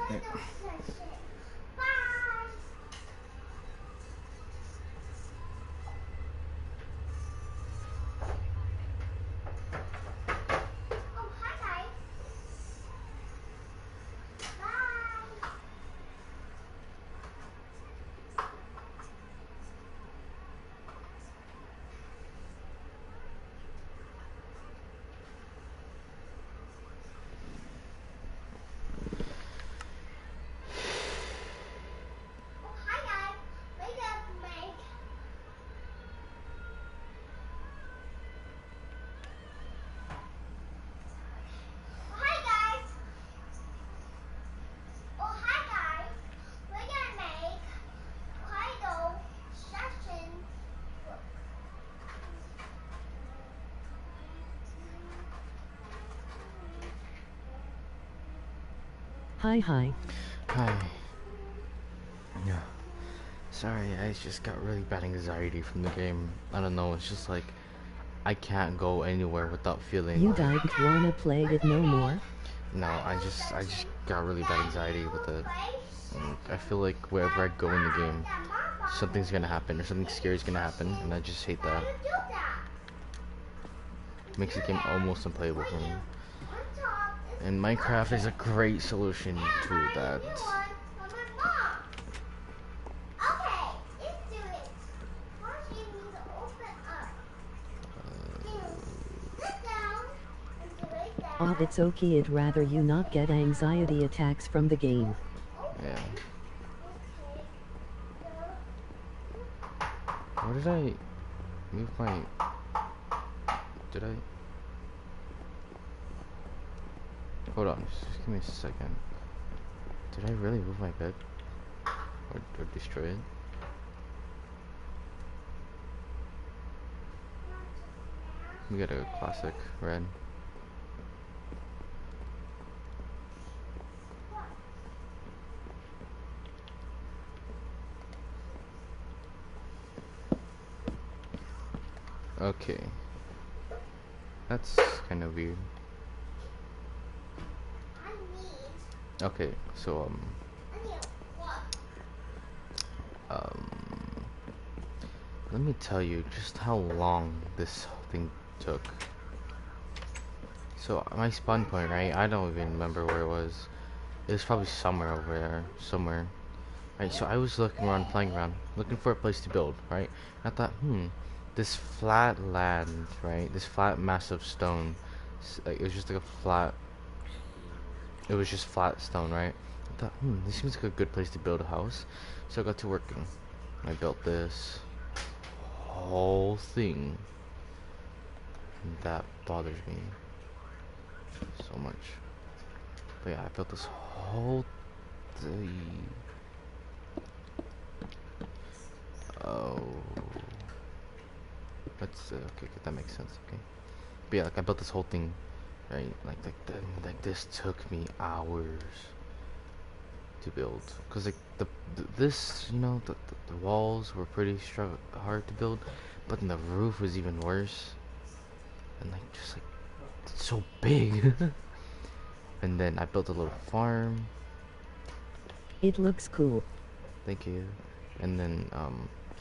Yeah. Hi, hi. Hi. Yeah. Sorry, I just got really bad anxiety from the game. I don't know, it's just like I can't go anywhere without feeling. You don't wanna play it no more? No, I just got really bad anxiety with it. I feel like wherever I go in the game, something's gonna happen or something scary is gonna happen, and I just hate that. Makes the game almost unplayable for me. And Minecraft is a great solution to that. Oh, it's okay. I'd rather you not get anxiety attacks from the game. Yeah. Where did I move my... Did I... Hold on, just give me a second. Did I really move my bed? Or destroy it? We got a classic red. Okay. That's kind of weird. Okay, so, um, let me tell you just how long this thing took. So, my spawn point, right? I don't even remember where it was. It was probably somewhere over there, somewhere. Right, so I was looking around, playing around, looking for a place to build, right? And I thought, this flat land, right? This flat, massive stone. Like, it was just like a flat. It was just flat stone, right? I thought, this seems like a good place to build a house. So I got to working. I built this whole thing. And that bothers me so much. But yeah, I built this whole thing. Oh. Let's, okay, that makes sense, okay. But yeah, like I built this whole thing, right? Like this took me hours to build, cause like this, the walls were pretty hard to build, but then the roof was even worse, and like just like it's so big. And then I built a little farm. It looks cool. Thank you. And then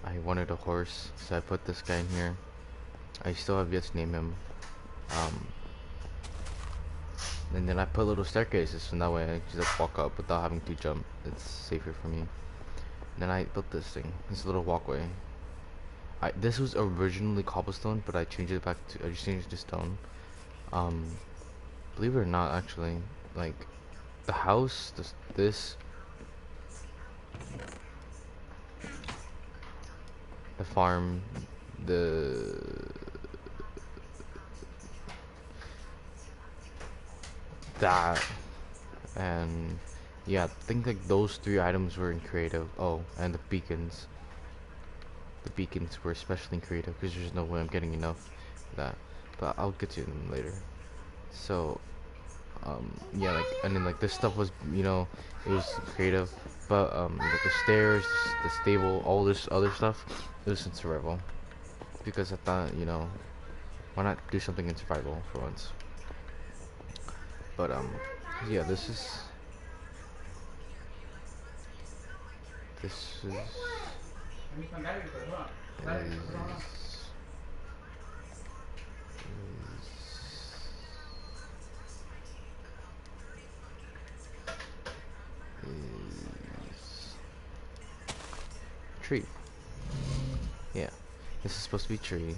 I wanted a horse, so I put this guy in here. I still have yet to name him. Um, And then I put little staircases, so that way I can just walk up without having to jump. It's safer for me. And then I built this thing, this little walkway. This was originally cobblestone, but I changed it back to, I just changed it to stone. Um, Believe it or not, actually, like, the house, the farm, the, that, and yeah, I think like those three items were in creative. Oh, and the beacons. The beacons were especially creative because there's no way I'm getting enough of that. But I'll get to them later. So, yeah, like, and then like this stuff was, it was creative. But like the stairs, the stable, all this other stuff, it was in survival. Because I thought, why not do something in survival for once? But yeah, this is This is is tree. Yeah, this is supposed to be tree.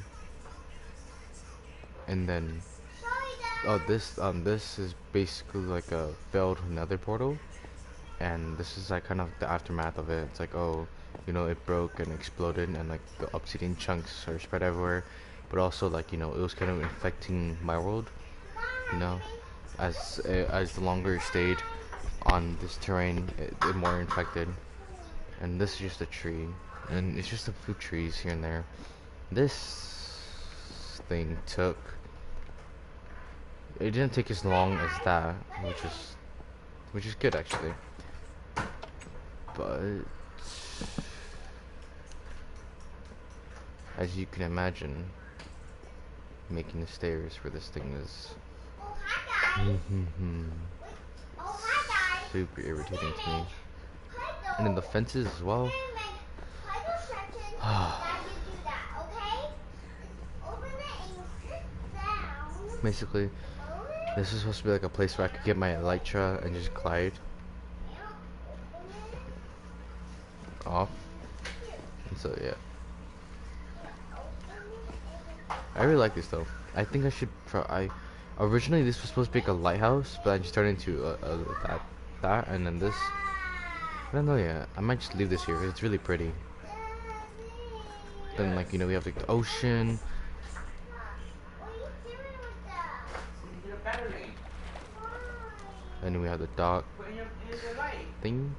And then this is basically like a failed nether portal, and this is like kind of the aftermath of it. It's like, oh, you know, it broke and exploded, and like the obsidian chunks are spread everywhere, but also like, you know, it was kind of infecting my world, you know, as the longer it stayed on this terrain, it more infected. And this is just a tree, and it's just a few trees here and there. This thing took, it didn't take as long as that, which is good actually. But as you can imagine, making the stairs for this thing is super irritating to me. And then the fences as well. Basically, this is supposed to be like a place where I could get my elytra and just glide off. And so yeah, I really like this though. I think I should originally this was supposed to be like a lighthouse, but I just turned into that, and then this. I don't know yet. I might just leave this here 'cause it's really pretty. Then, like, you know, we have like the ocean. And then we have the dock thing.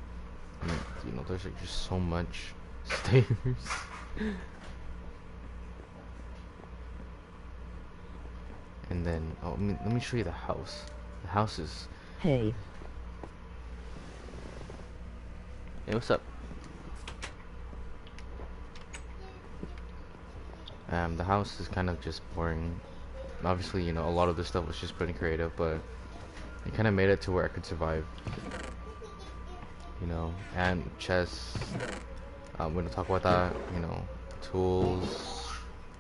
And, you know, there's like just so much stairs. And then, oh, let me show you the house. The house is. Hey. Hey, what's up? The house is kind of just boring. Obviously, you know, a lot of this stuff was just pretty creative, but it kind of made it to where I could survive. You know, and chests. We're gonna talk about that. You know, tools,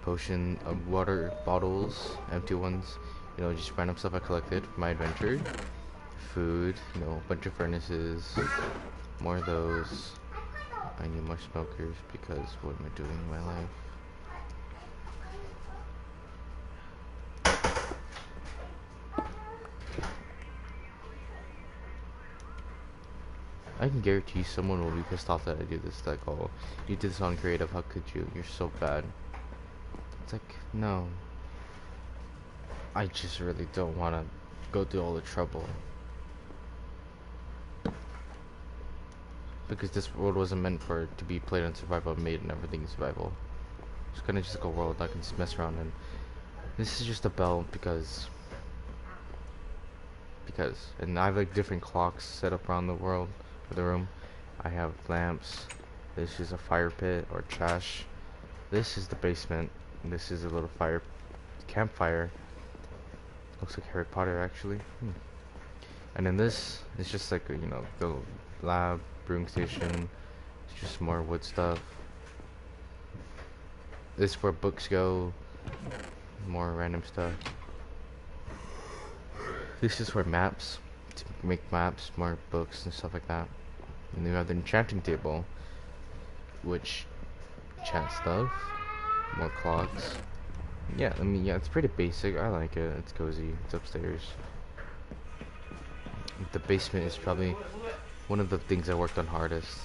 potion, water bottles, empty ones. You know, just random stuff I collected for my adventure. Food. You know, a bunch of furnaces. More of those. I need more smokers because what am I doing in my life? I can guarantee someone will be pissed off that I do this. Like, oh, you did this on creative. How could you? You're so bad. It's like, no. I just really don't want to go through all the trouble. Because this world wasn't meant for it to be played on survival, made and everything in survival. It's kind of just like a world I can just mess around in. This is just a bell because, and I have like different clocks set up around the world, or the room. I have lamps. This is a fire pit or trash. This is the basement. This is a little campfire. Looks like Harry Potter actually. And then this is just like a, you know, the lab, brewing station. It's just more wood stuff. This is where books go. More random stuff. This is where maps, to make maps, more books and stuff like that. And then we have the enchanting table, which enchants stuff. More clocks. Yeah, I mean, yeah, it's pretty basic. I like it. It's cozy. It's upstairs. The basement is probably one of the things I worked on hardest.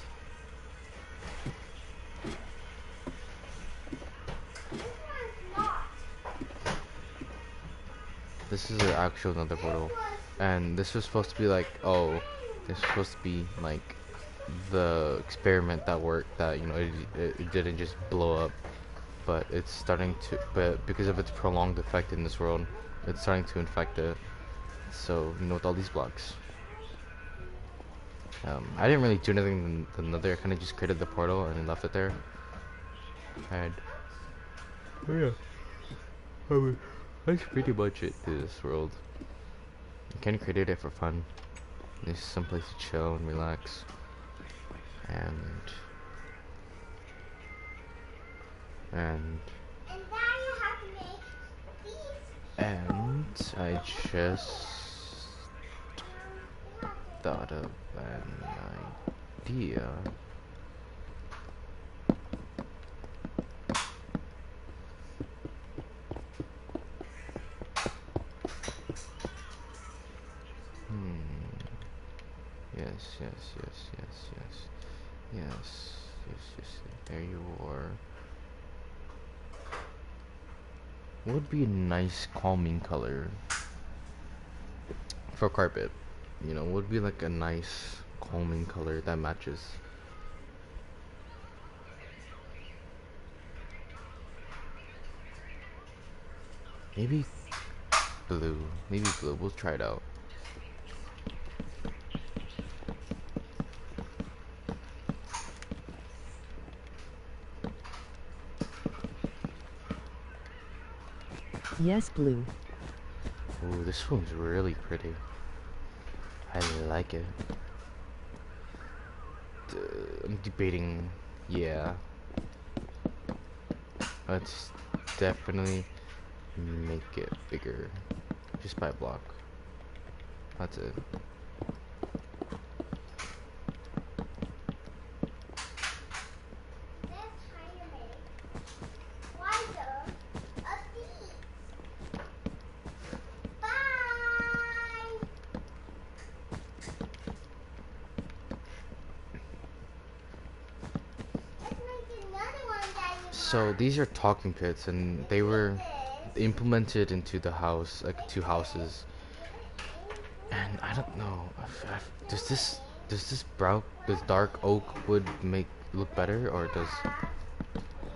This is an actual nether portal, and this was supposed to be like, oh, this was supposed to be like the experiment that worked, that, you know, it didn't just blow up, but it's starting to, but because of its prolonged effect in this world, it's starting to infect it. So, you know, with all these blocks, I didn't really do anything in the nether. I kind of just created the portal and then left it there. And oh yeah, that's pretty much it to this world. I kind of created it for fun. There's some place to chill and relax. And and And now you have to make these. I just thought of an idea. Yes, yes, yes, yes, yes, yes, yes, yes. There you are. What would be a nice calming color for carpet? You know, would be like a nice calming color that matches. Maybe blue. Maybe blue. We'll try it out. Yes, blue. Ooh, this one's really pretty. I like it. I'm debating. Yeah. Let's definitely make it bigger. Just by a block. That's it. Let's try to make wider of these. Bye. Let's make another one that you So want. these are talking pits, and they were implemented into the house, like two houses. And I don't know. Does dark oak wood make look better, or does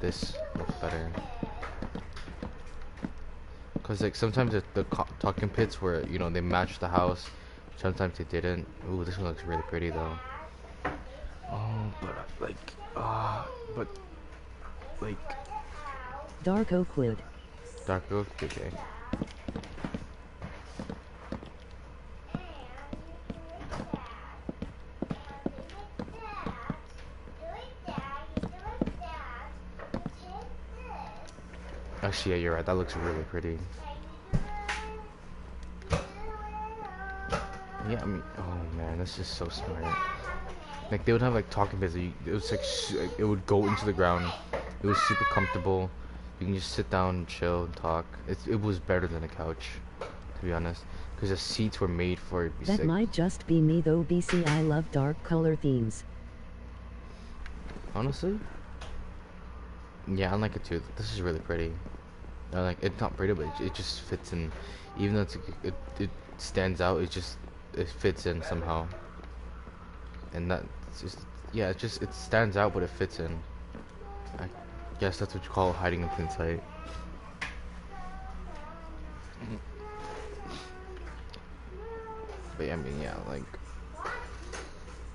this look better? Cause like sometimes the talking pits were, you know, they matched the house. Sometimes they didn't. Ooh, this one looks really pretty though. Oh, but like Dark oak wood. dark oak. Okay. Actually, yeah, you're right. That looks really pretty. Yeah, I mean, oh man, this is so smart. Like they would have like talking beds. It was like it would go into the ground. It was super comfortable. You can just sit down, and chill, and talk. It was better than a couch, to be honest, because the seats were made for it to be That sick. might just be me though, BC. I love dark color themes. Honestly, yeah, I like it too. This is really pretty. I like it's not pretty, but it just fits in. Even though it stands out, it fits in somehow. And that's just yeah, it stands out, but it fits in. I guess that's what you call hiding in plain sight. But yeah, I mean, yeah, like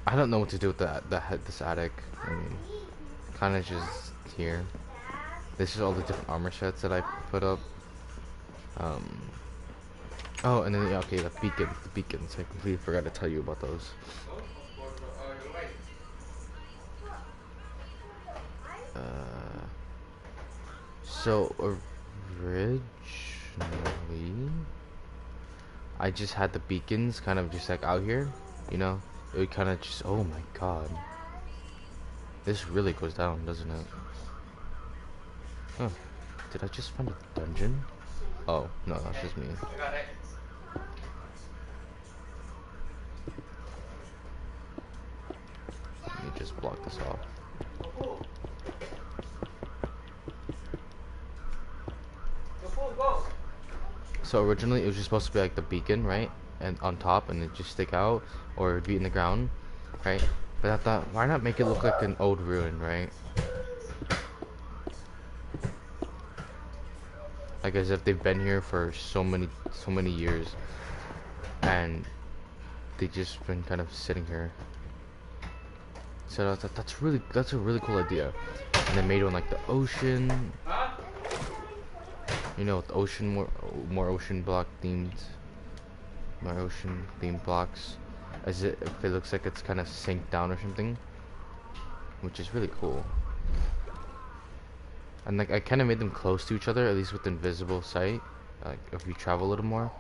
I don't know what to do with this attic. I mean, kind of just here. This is all the different armor sets that I put up. Um. Oh, and then yeah, okay, the beacons. I completely forgot to tell you about those. Uh. So originally, I just had the beacons kind of just like out here, you know. It would kind of just. Oh my god, this really goes down, doesn't it? Huh. Did I just find a dungeon? Oh, no, that's just me. Let me just block this off. So originally it was just supposed to be like the beacon, right? And on top and it just stick out, or it'd be in the ground, right? But I thought, why not make it look like an old ruin, right? Like as if they've been here for so many years, and they just been kind of sitting here. So I thought that's a really cool idea. And they made one like the ocean, you know, with ocean more ocean block themed, more ocean themed blocks, as if it looks like it's kind of sank down or something, which is really cool. And like I kind of made them close to each other, at least with invisible sight. Like if you travel a little more,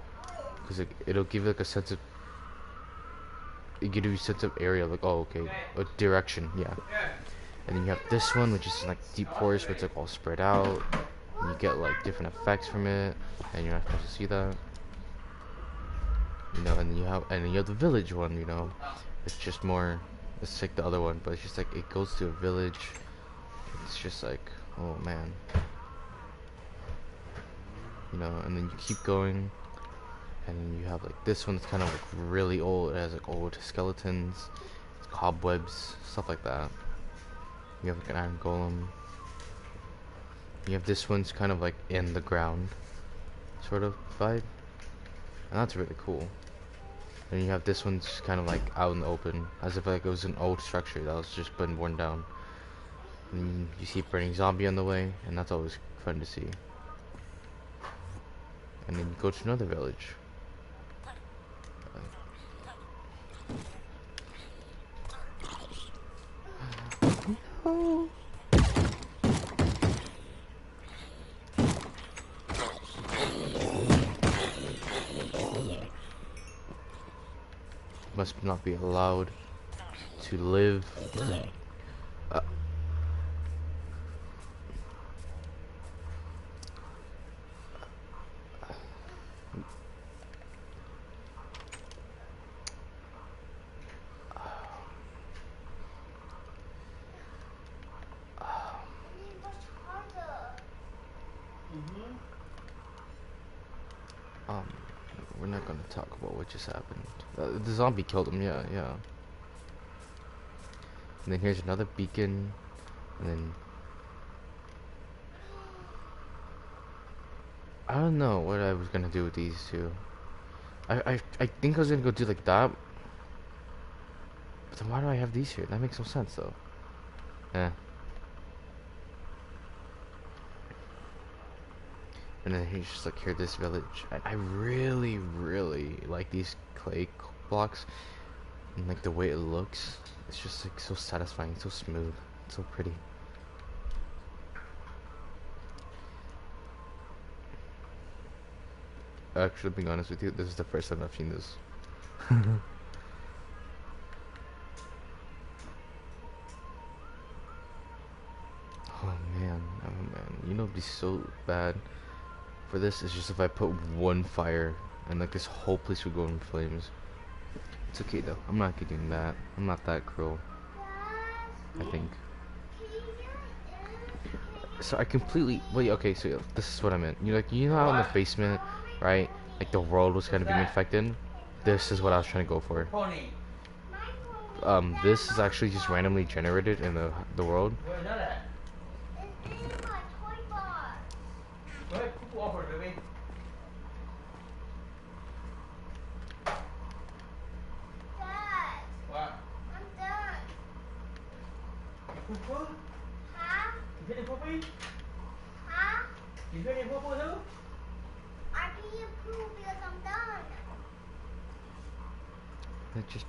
because it'll give you like a sense of, it gives you a sense of area, like oh okay, a direction, yeah. And then you have this one, which is like deep forest, where it's like all spread out, and you get like different effects from it, and you're not supposed to see that. You know, and then you have the village one, you know. It's just more, it's like the other one, but it's just like it goes to a village. It's just like, oh man. You know, and then you keep going, and then you have like this one that's kind of like really old. It has like old skeletons, cobwebs, stuff like that. You have like an iron golem. You have this one's kind of like in the ground sort of vibe, and that's really cool. And you have this one's just kind of like out in the open, as if like it was an old structure that was just been worn down. And you see a burning zombie on the way, and that's always fun to see. And then you go to another village. Must not be allowed to live. We're not gonna talk about what just happened. The zombie killed him, yeah, yeah. And then here's another beacon, and then I don't know what I was gonna do with these two. I think I was gonna go do like that, but then why do I have these here? That makes no sense though. Yeah. And then he's just like, here, this village. I really, really like these clay blocks. And like the way it looks. It's just like so satisfying, so smooth, so pretty. Actually, being honest with you, this is the first time I've seen this. Oh man, you know, it'd be so bad for this is just if I put one fire and like this whole place would go in flames. It's okay though. I'm not doing that. I'm not that cruel, I think. So I completely wait. Okay, so this is what I meant. You know how in the basement, right? Like the world was kind of being infected. This is what I was trying to go for. This is actually just randomly generated in the world.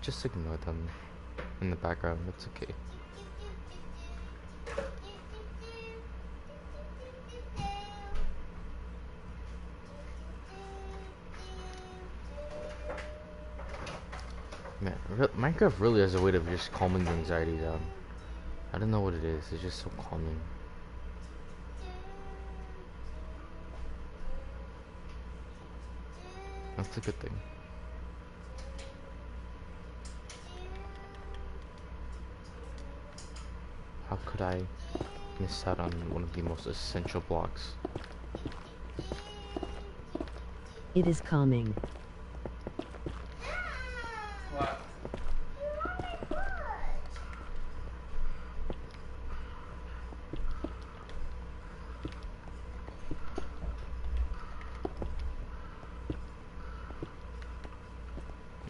Just ignore them in the background. It's okay. Man, Minecraft really has a way of just calming the anxiety down. I don't know what it is. It's just so calming. That's a good thing. How could I miss out on one of the most essential blocks? It is calming. What?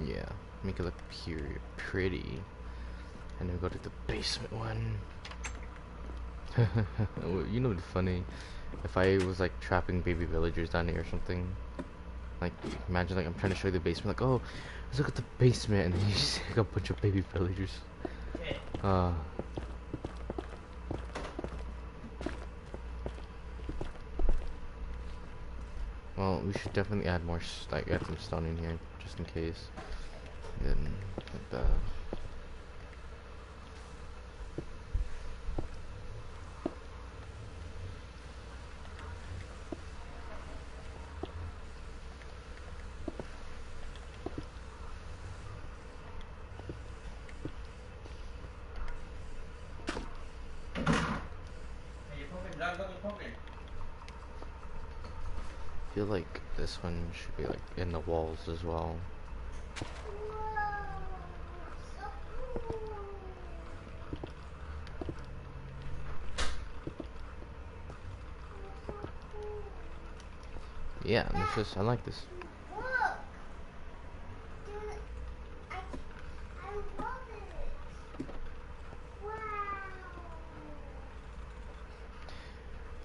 Yeah, make it look pure, pretty. And then we go to the basement one. You know what's funny? If I was like trapping baby villagers down here or something, like imagine like I'm trying to show you the basement, like oh, let's look at the basement, and then you see like a bunch of baby villagers. Well, we should definitely add more, like, add some stone in here, just in case. Then, like that. I feel like this one should be, like, in the walls as well. Whoa, so cool. So cool. Yeah, this is, I like this. Look. Dude, I love it. Wow.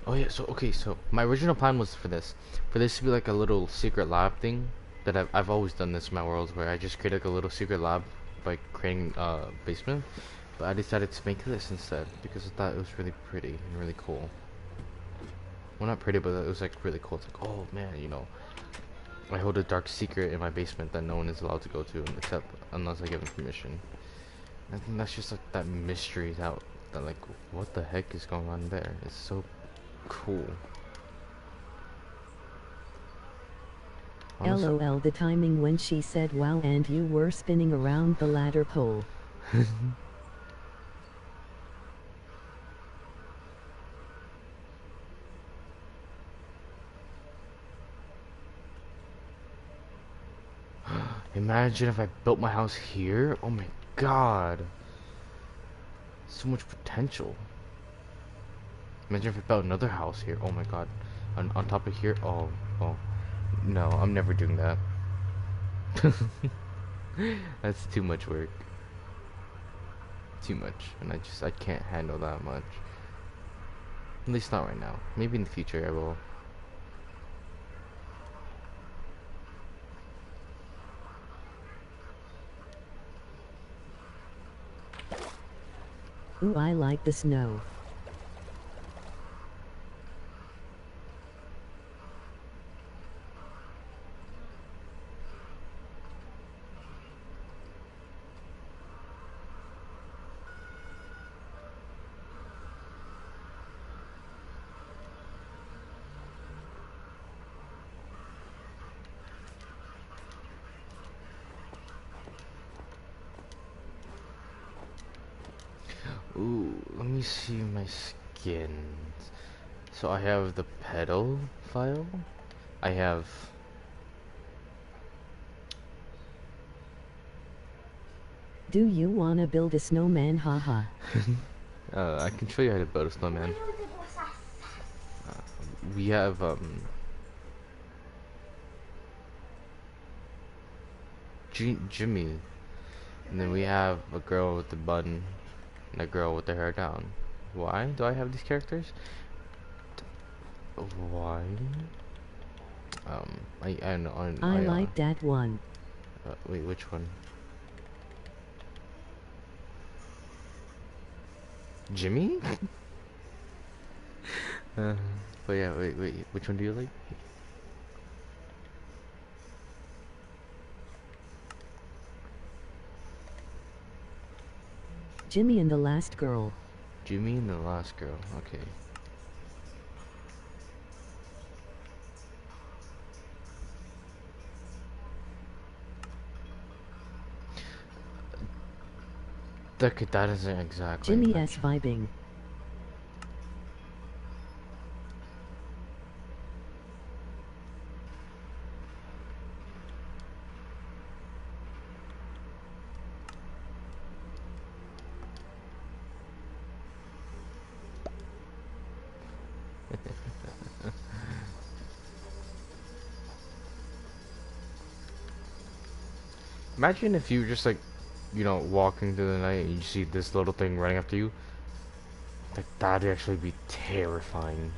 Oh yeah, so okay, so my original plan was for this to be like a little secret lab thing that I've always done this in my worlds where I just create like a little secret lab by creating basement, but I decided to make this instead because I thought it was really pretty and really cool. Well, not pretty, but it was like really cool. It's like, oh man, you know, I hold a dark secret in my basement that no one is allowed to go to except unless I give them permission. I think that's just like that mystery that like what the heck is going on there? It's so cool. Honestly, LOL the timing when she said wow and you were spinning around the ladder pole. imagine if I built my house here. Oh my god. So much potential. Imagine if I built another house here. Oh my god. On top of here. Oh, oh. No, I'm never doing that. That's too much work. Too much. And I can't handle that much. At least not right now. Maybe in the future I will. Ooh, I like the snow. Ooh, let me see my skins. So I have the pedal file. I have Do you wanna build a snowman? Haha. I can show you how to build a snowman. We have Jimmy, and then we have a girl with the bun and a girl with the hair down. Why do I have these characters? Why? I don't know. I like that one. Wait, which one? Jimmy? But yeah, wait, which one do you like? Jimmy and the last girl. Jimmy and the last girl. Okay. That isn't exactly. Jimmy S vibing. Imagine if you just like, you know, walking through the night and you see this little thing running after you. Like that'd actually be terrifying.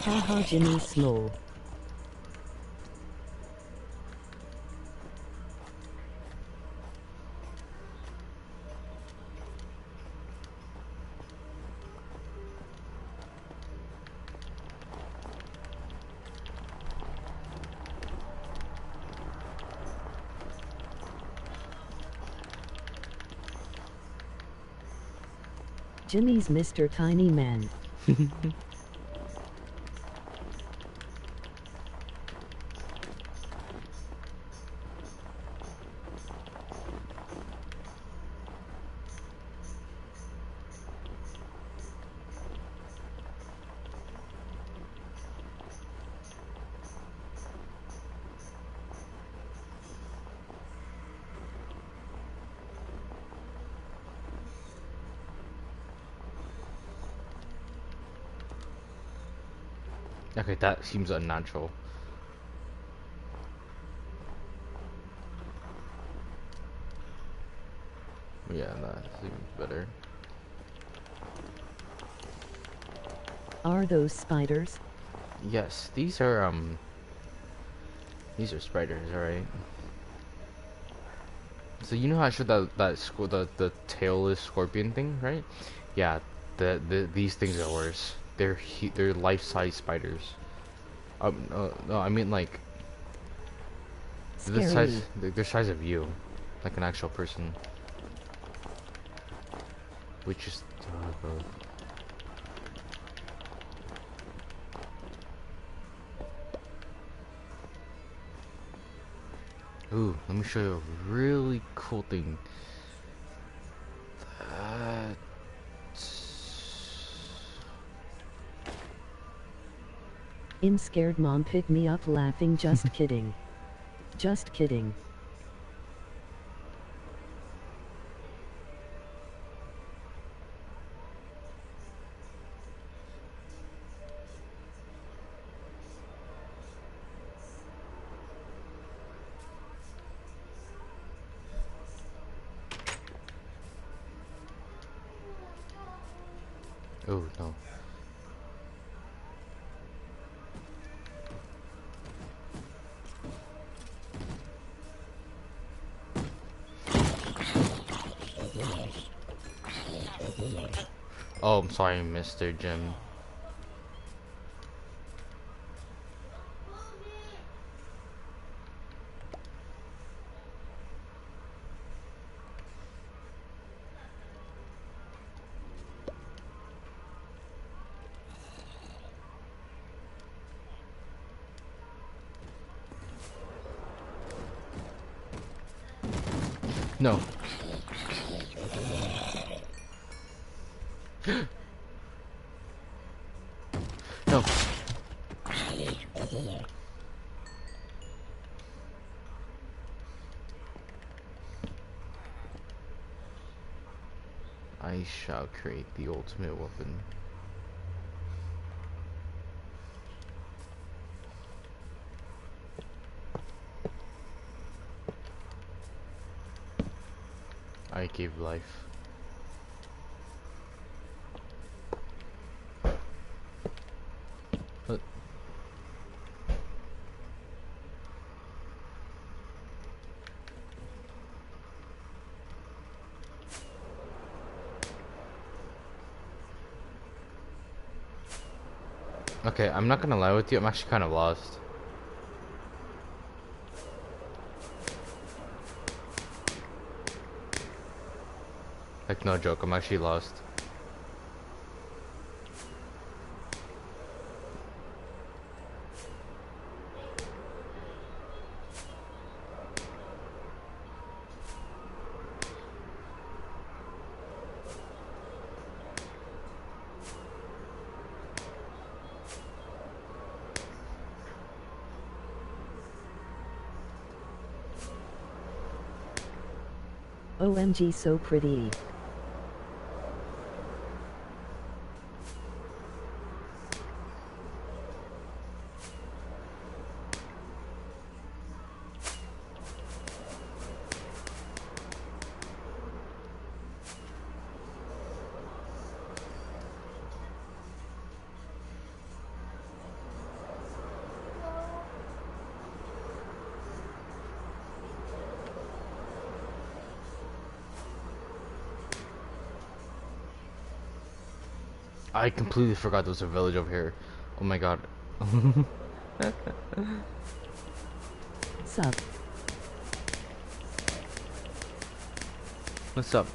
Haha, Jimmy slow. Jimmy's Mr. Tiny Man. Okay, that seems unnatural. Yeah, that seems better. Are those spiders? Yes, these are spiders, alright? So you know how I showed the tailless scorpion thing, right? Yeah, these things are worse. They're life-size spiders. No, I mean like Scary. they're size of you, like an actual person. Which is ooh, let me show you a really cool thing. In scared mom pick me up laughing just kidding. Just kidding. oh no. Oh, I'm sorry, Mr. Jim. No. No. I shall create the ultimate weapon. I gave life. But okay, I'm not gonna lie with you, I'm actually kind of lost. Like, no joke, I'm actually lost. OMG so pretty. I completely forgot there was a village over here. Oh my god. Sup? What's up?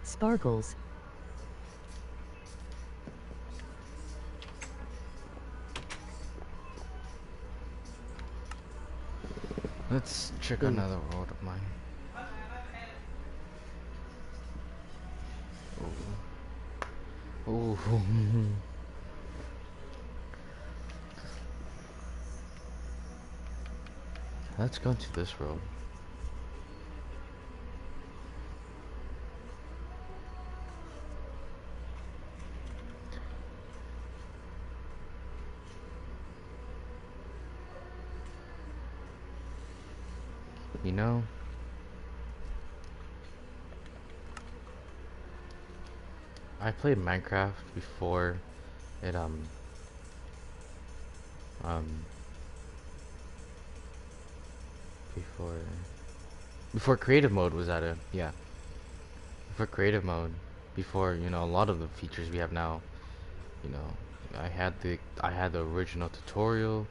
Sparkles. Let's check Ooh. another world of mine. Ooh. Ooh. Let's go to this world. You know, I played Minecraft before it um before before creative mode was added. Yeah, before creative mode, before you know a lot of the features we have now. You know, I had the original tutorial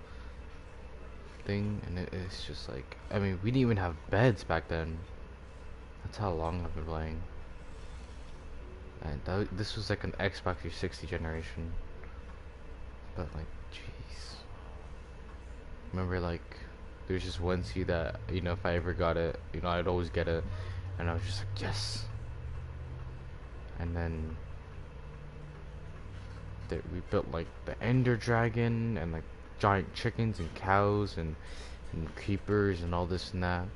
thing, and it's just like I mean we didn't even have beds back then. That's how long I've been playing. And this was like an Xbox 360 generation. But like, jeez. Remember like, there's just one seed that, you know, if I ever got it, you know, I'd always get it. And I was just like, yes. And then, we built like the Ender Dragon, and like giant chickens and cows and creepers and all this and that.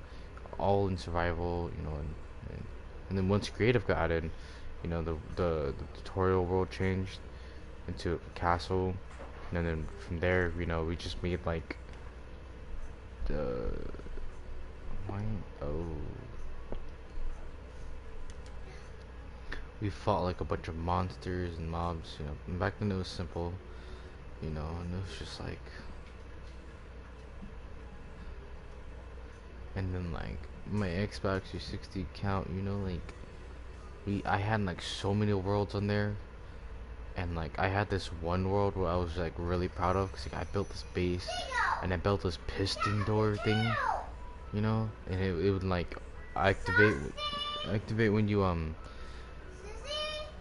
All in survival, you know, and then once creative got added, you know, the tutorial world changed into a castle, and then from there, you know, we just made like the why oh we fought like a bunch of monsters and mobs, you know. And back then it was simple, you know, and it was just like, and then like my Xbox 360 account, you know, like I had like so many worlds on there. And like I had this one world where I was like really proud of, because like, I built this base and I built this piston door thing, you know, and it would like activate when you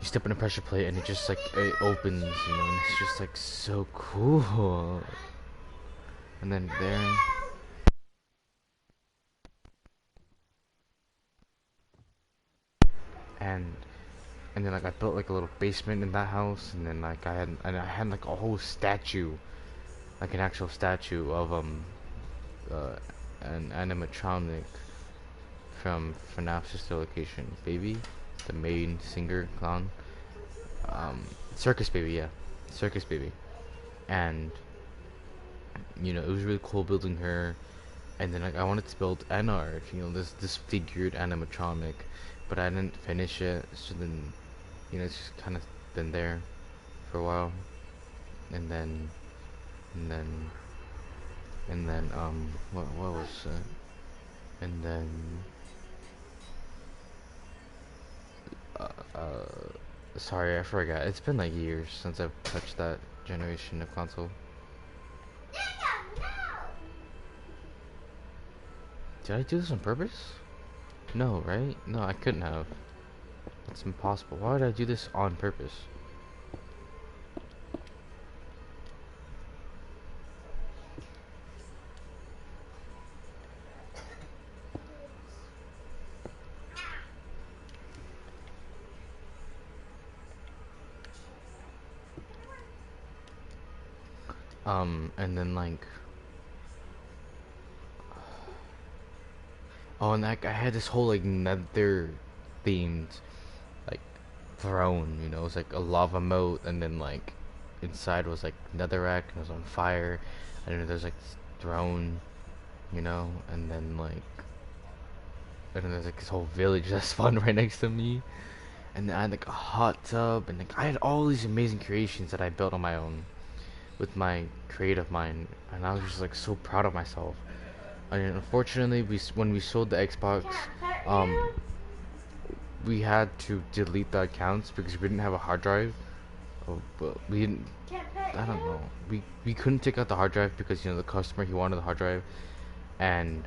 step in a pressure plate, and it just like it opens, you know, and it's just like so cool. And then there, and then like I built like a little basement in that house, and then like I had like a whole statue, like an actual statue of uh an animatronic from FNAF sister location, Baby, the main singer clown, Circus Baby, yeah, Circus Baby. And you know, it was really cool building her. And then like I wanted to build Anart, you know, this figured animatronic, but I didn't finish it. So then, you know, it's just kind of been there for a while. And then and then what was it? And then uh, uh sorry, I forgot. It's been like years since I've touched that generation of console. Did I do this on purpose? No, right? No, I couldn't have. That's impossible. Why would I do this on purpose? And then like, oh, and like I had this whole like nether themed like throne, you know, it was like a lava moat, and then like inside was like netherrack, and it was on fire, and then there's like this throne, you know, and then like, and then there's like this whole village that's spawned right next to me, and then I had like a hot tub, and like I had all these amazing creations that I built on my own with my creative mind, and I was just like so proud of myself. And unfortunately, when we sold the Xbox, um, we had to delete the accounts because we didn't have a hard drive. Oh, but we didn't. I don't know. We couldn't take out the hard drive because, you know, the customer, he wanted the hard drive, and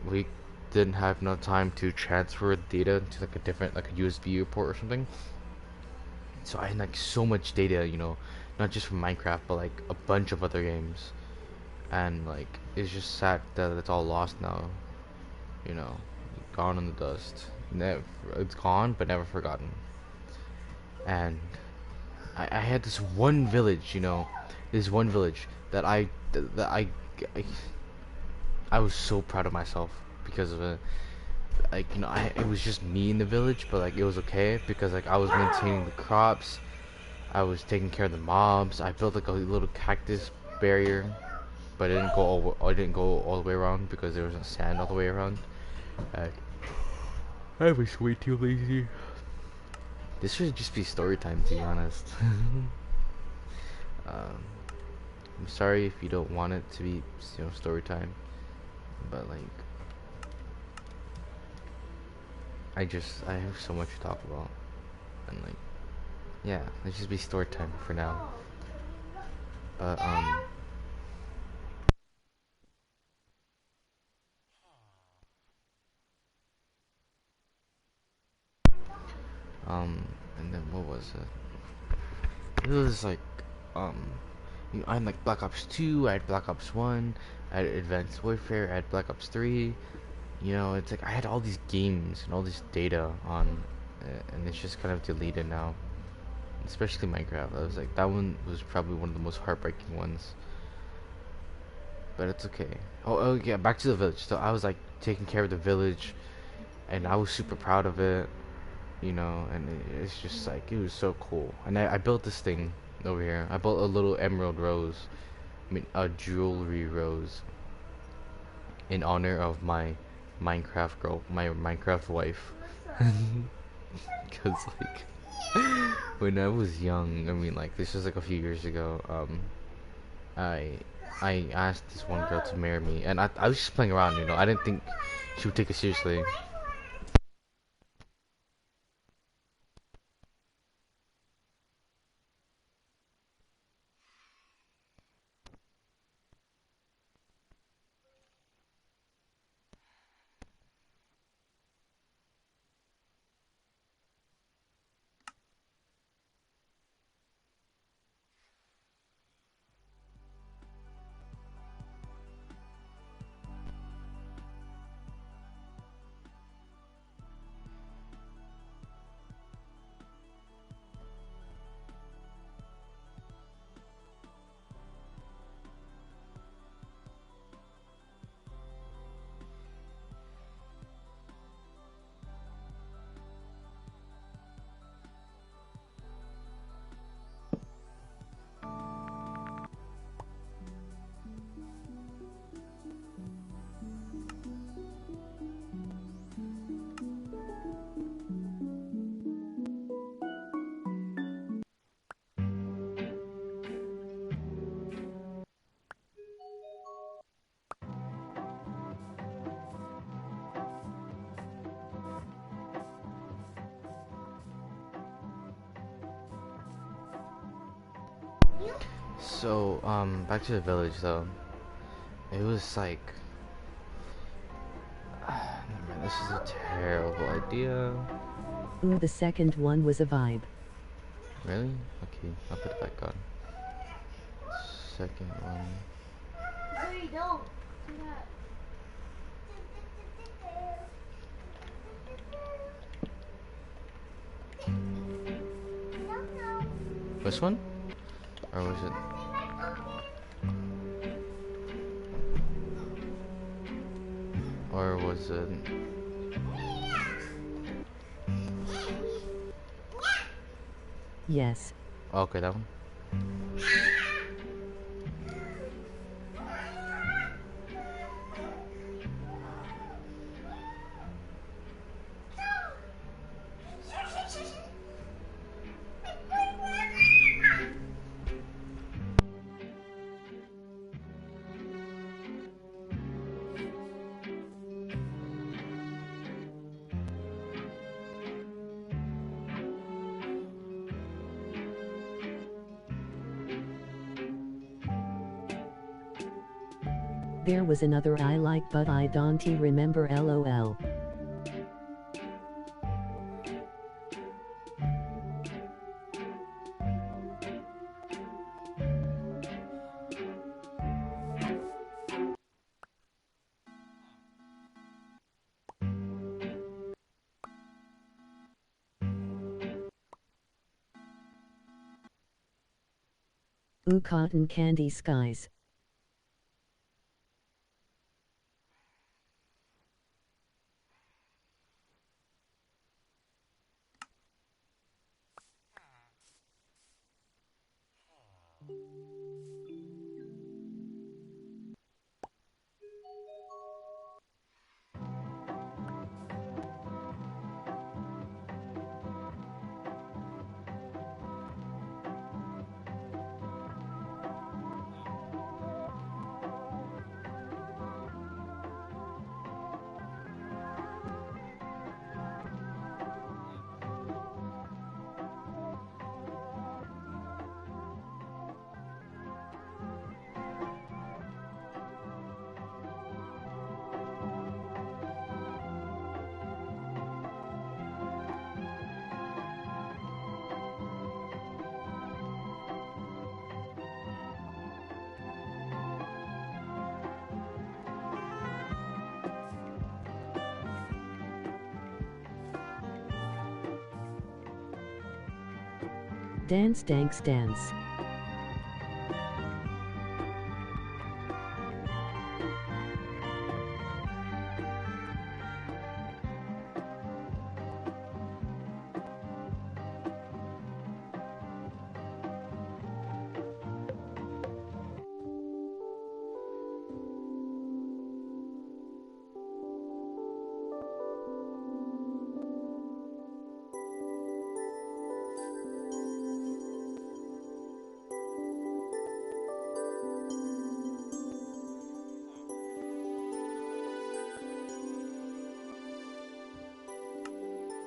we didn't have enough time to transfer data to like a different, like a USB port or something. So I had like so much data, you know, not just from Minecraft, but like a bunch of other games. And like it's just sad that it's all lost now, you know, gone in the dust. Never, it's gone, but never forgotten. And I had this one village, you know, this one village that I I was so proud of myself because of it. Like, you know, it was just me in the village, but like it was okay because like I was maintaining the crops, I was taking care of the mobs. I built like a little cactus barrier, but I didn't go all the way around because there wasn't sand all the way around. Uh, I was way too lazy. This should just be story time, to be honest. um, I'm sorry if you don't want it to be, you know, story time, but like I have so much to talk about, and like yeah, let's just be story time for now. But um, and then what was it? It was like um, you know, I had like Black Ops 2, I had Black Ops 1, I had Advanced Warfare, I had Black Ops 3. You know, it's like I had all these games and all this data on, and it's just kind of deleted now. Especially Minecraft. I was like, that one was probably one of the most heartbreaking ones. But it's okay. Oh yeah, back to the village. So I was like taking care of the village, and I was super proud of it. You know, and it's just like it was so cool. And I built this thing over here. I built a little emerald rose, I mean a jewelry rose, in honor of my Minecraft girl, my Minecraft wife. Cause like when I was young, I mean like this was like a few years ago. I I asked this one girl to marry me, and I was just playing around, you know. I didn't think she would take it seriously. So back to the village though. It was like, man, this is a terrible idea. Ooh, the second one was a vibe. Really? Okay, I'll put it back on. Second one. No, you don't. Do that. This one? Or was it? Or was it? Yes. Okay, that one. There was another I like but I don't remember lol. Ooh, cotton candy skies. Dance danks dance.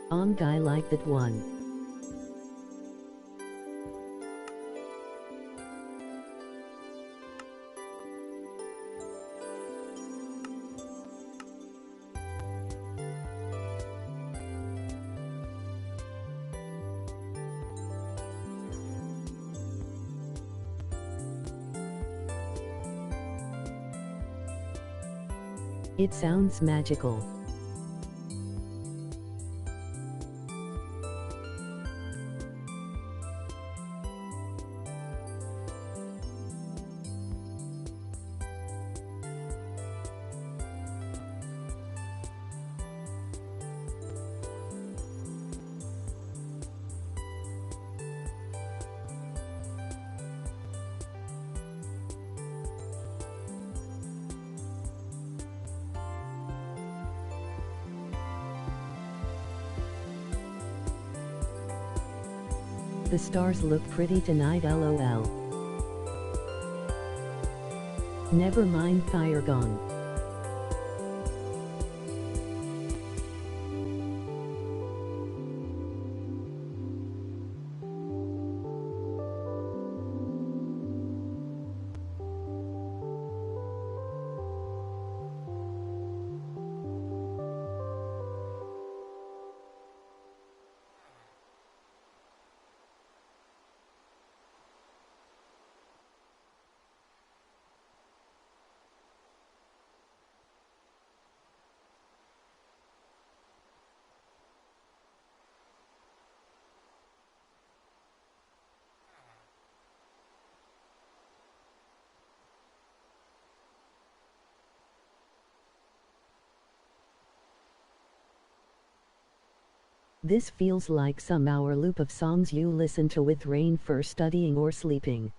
On guy like that one. It sounds magical. The stars look pretty tonight lol. Never mind, fire gone. This feels like some hour loop of songs you listen to with rain for studying or sleeping.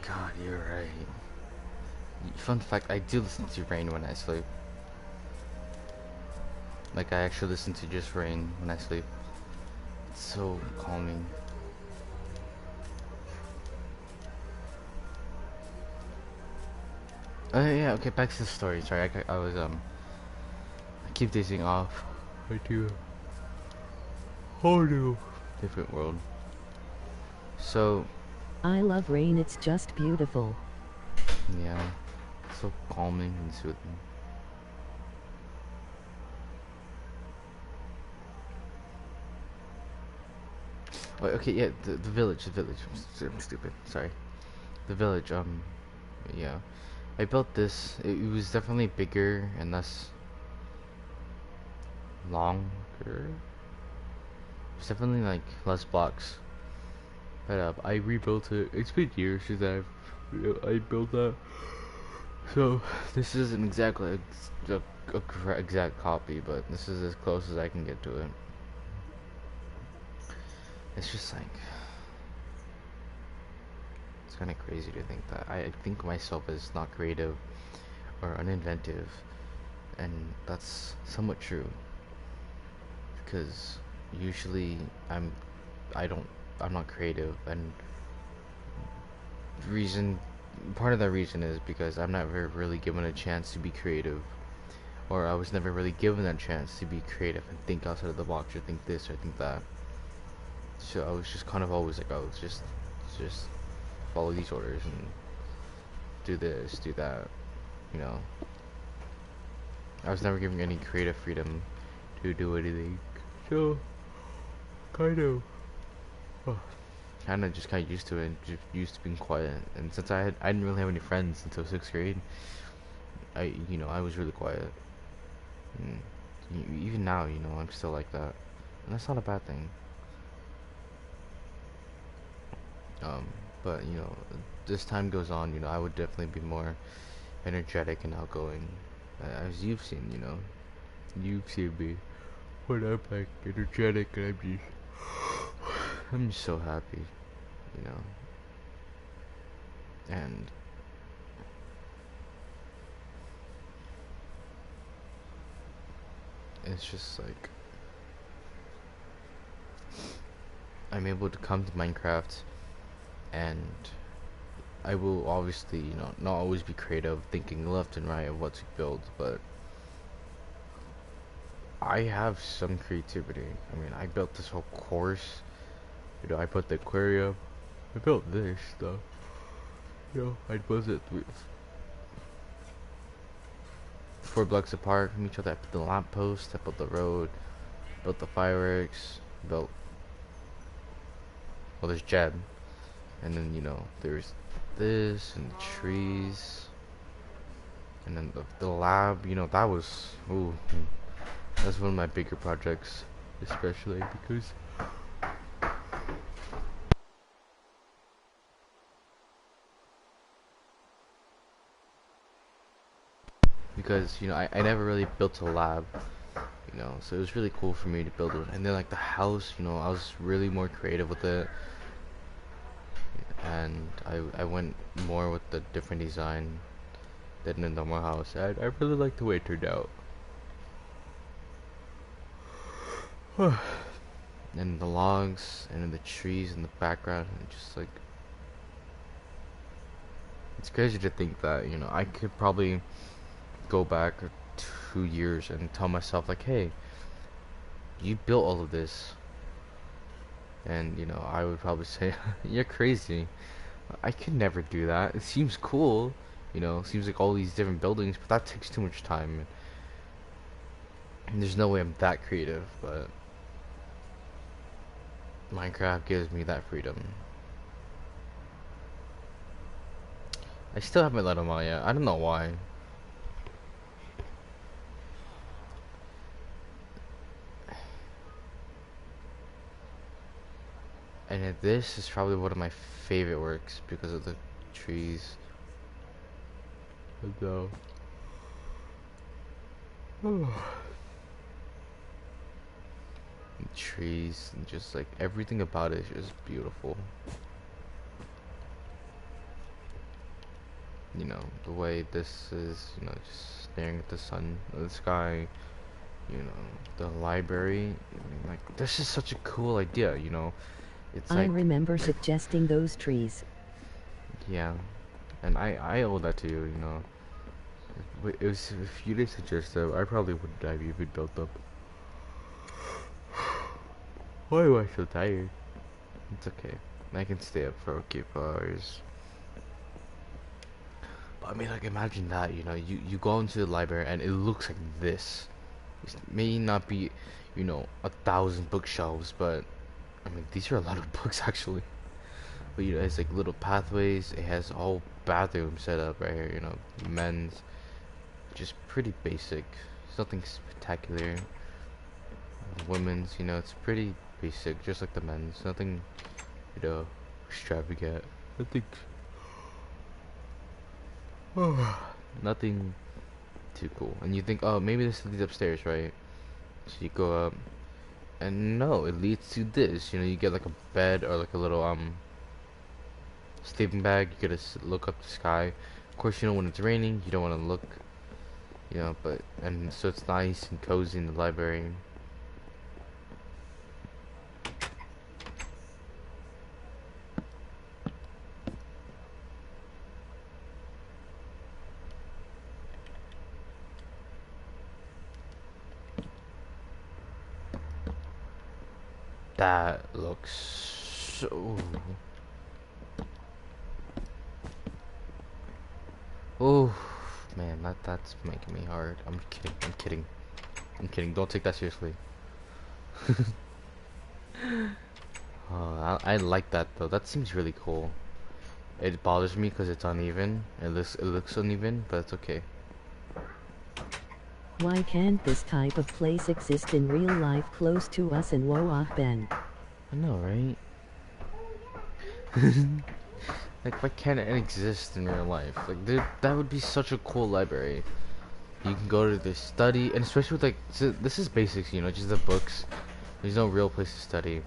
God, you're right. Fun fact, I do listen to rain when I sleep. Like, I actually listen to just rain when I sleep. It's so calming. Yeah, okay, back to the story. Sorry, I was, I keep dazing off. I do. Oh no. Different world. So, I love rain, it's just beautiful. yeah. So calming and soothing. Oh, okay, yeah, the village. I'm stupid. Sorry. The village, yeah. I built this. It was definitely bigger and less longer. It's definitely like less blocks. But I rebuilt it. It's been years since I built that. So this isn't exactly a exact copy, but this is as close as I can get to it. It's just like it's kind of crazy to think that I think myself as not creative or uninventive, and that's somewhat true because usually I don't I'm not creative, and reason part of that reason is because I'm never really given a chance to be creative, or I was never really given that chance to be creative and think outside of the box or think this or think that. So I was just kind of always like, oh, just follow these orders and do this, do that, you know. I was never given any creative freedom to do anything. So kind of just kind of used to it, and just used to being quiet. And since I didn't really have any friends until sixth grade, I was really quiet. And even now, I'm still like that, and that's not a bad thing. Um, but as time goes on, I would definitely be more energetic and outgoing, as you've seen. You've seen me when I'm like energetic, and I'm just so happy, you know, and it's just like I'm able to come to Minecraft, and I will obviously, not always be creative, thinking left and right of what to build, but I have some creativity. I mean, I built this whole course. I put the aquarium. I built this stuff. I built it 4 blocks apart from each other. I put the lamppost. I built the road. Built the fireworks. Built. Well, there's Jed, and then there's this and the trees, and then the lab. That was that's one of my bigger projects, especially because I never really built a lab, so it was really cool for me to build it. And then like the house, I was really more creative with it, and I went more with the different design than the normal house. I really liked the way it turned out. And the logs and then the trees in the background, and just like it's crazy to think that I could probably go back 2 years and tell myself like, hey, you built all of this, and I would probably say you're crazy. I could never do that. It seems cool, seems like all these different buildings, but that takes too much time, and there's no way I'm that creative. But Minecraft gives me that freedom. I still haven't let him out yet. I don't know why. And this is probably one of my favorite works because of the trees. Though. Trees and just like everything about it is just beautiful. you know, the way this is, you know, just staring at the sun, the sky, you know, the library. I mean, like, this is such a cool idea, you know. It's I like, remember suggesting those trees. yeah, and I owe that to you, you know. It was, if you didn't suggest that, I probably wouldn't have even built them. Why am I so tired? It's okay. I can stay up for a couple hours. But I mean, like, imagine that, you know, you go into the library and it looks like this. It may not be, you know, 1,000 bookshelves, but I mean, these are a lot of books actually. But you know, it's like little pathways. It has a whole bathroom set up right here. You know, men's, just pretty basic. It's nothing spectacular. Women's, you know, it's pretty basic, just like the men's. Nothing, you know, extravagant. Nothing. Nothing too cool. And you think, oh, maybe this leads upstairs, right? So you go up, and no, it leads to this. You know, you get like a bed or like a little sleeping bag. You get to look up the sky. Of course, you know when it's raining, you don't want to look. You know, but and so it's nice and cozy in the library. That looks so. Oh man, that's making me hard. I'm kidding. I'm kidding. I'm kidding. Don't take that seriously. I like that though. That seems really cool. It bothers me because it's uneven. It looks uneven, but it's okay. Why can't this type of place exist in real life close to us in Woah Bend? I know, right? Like, why can't it exist in real life? Like, dude, that would be such a cool library. You can go to the study, and especially with like, so this is basics, you know, just the books. There's no real place to study.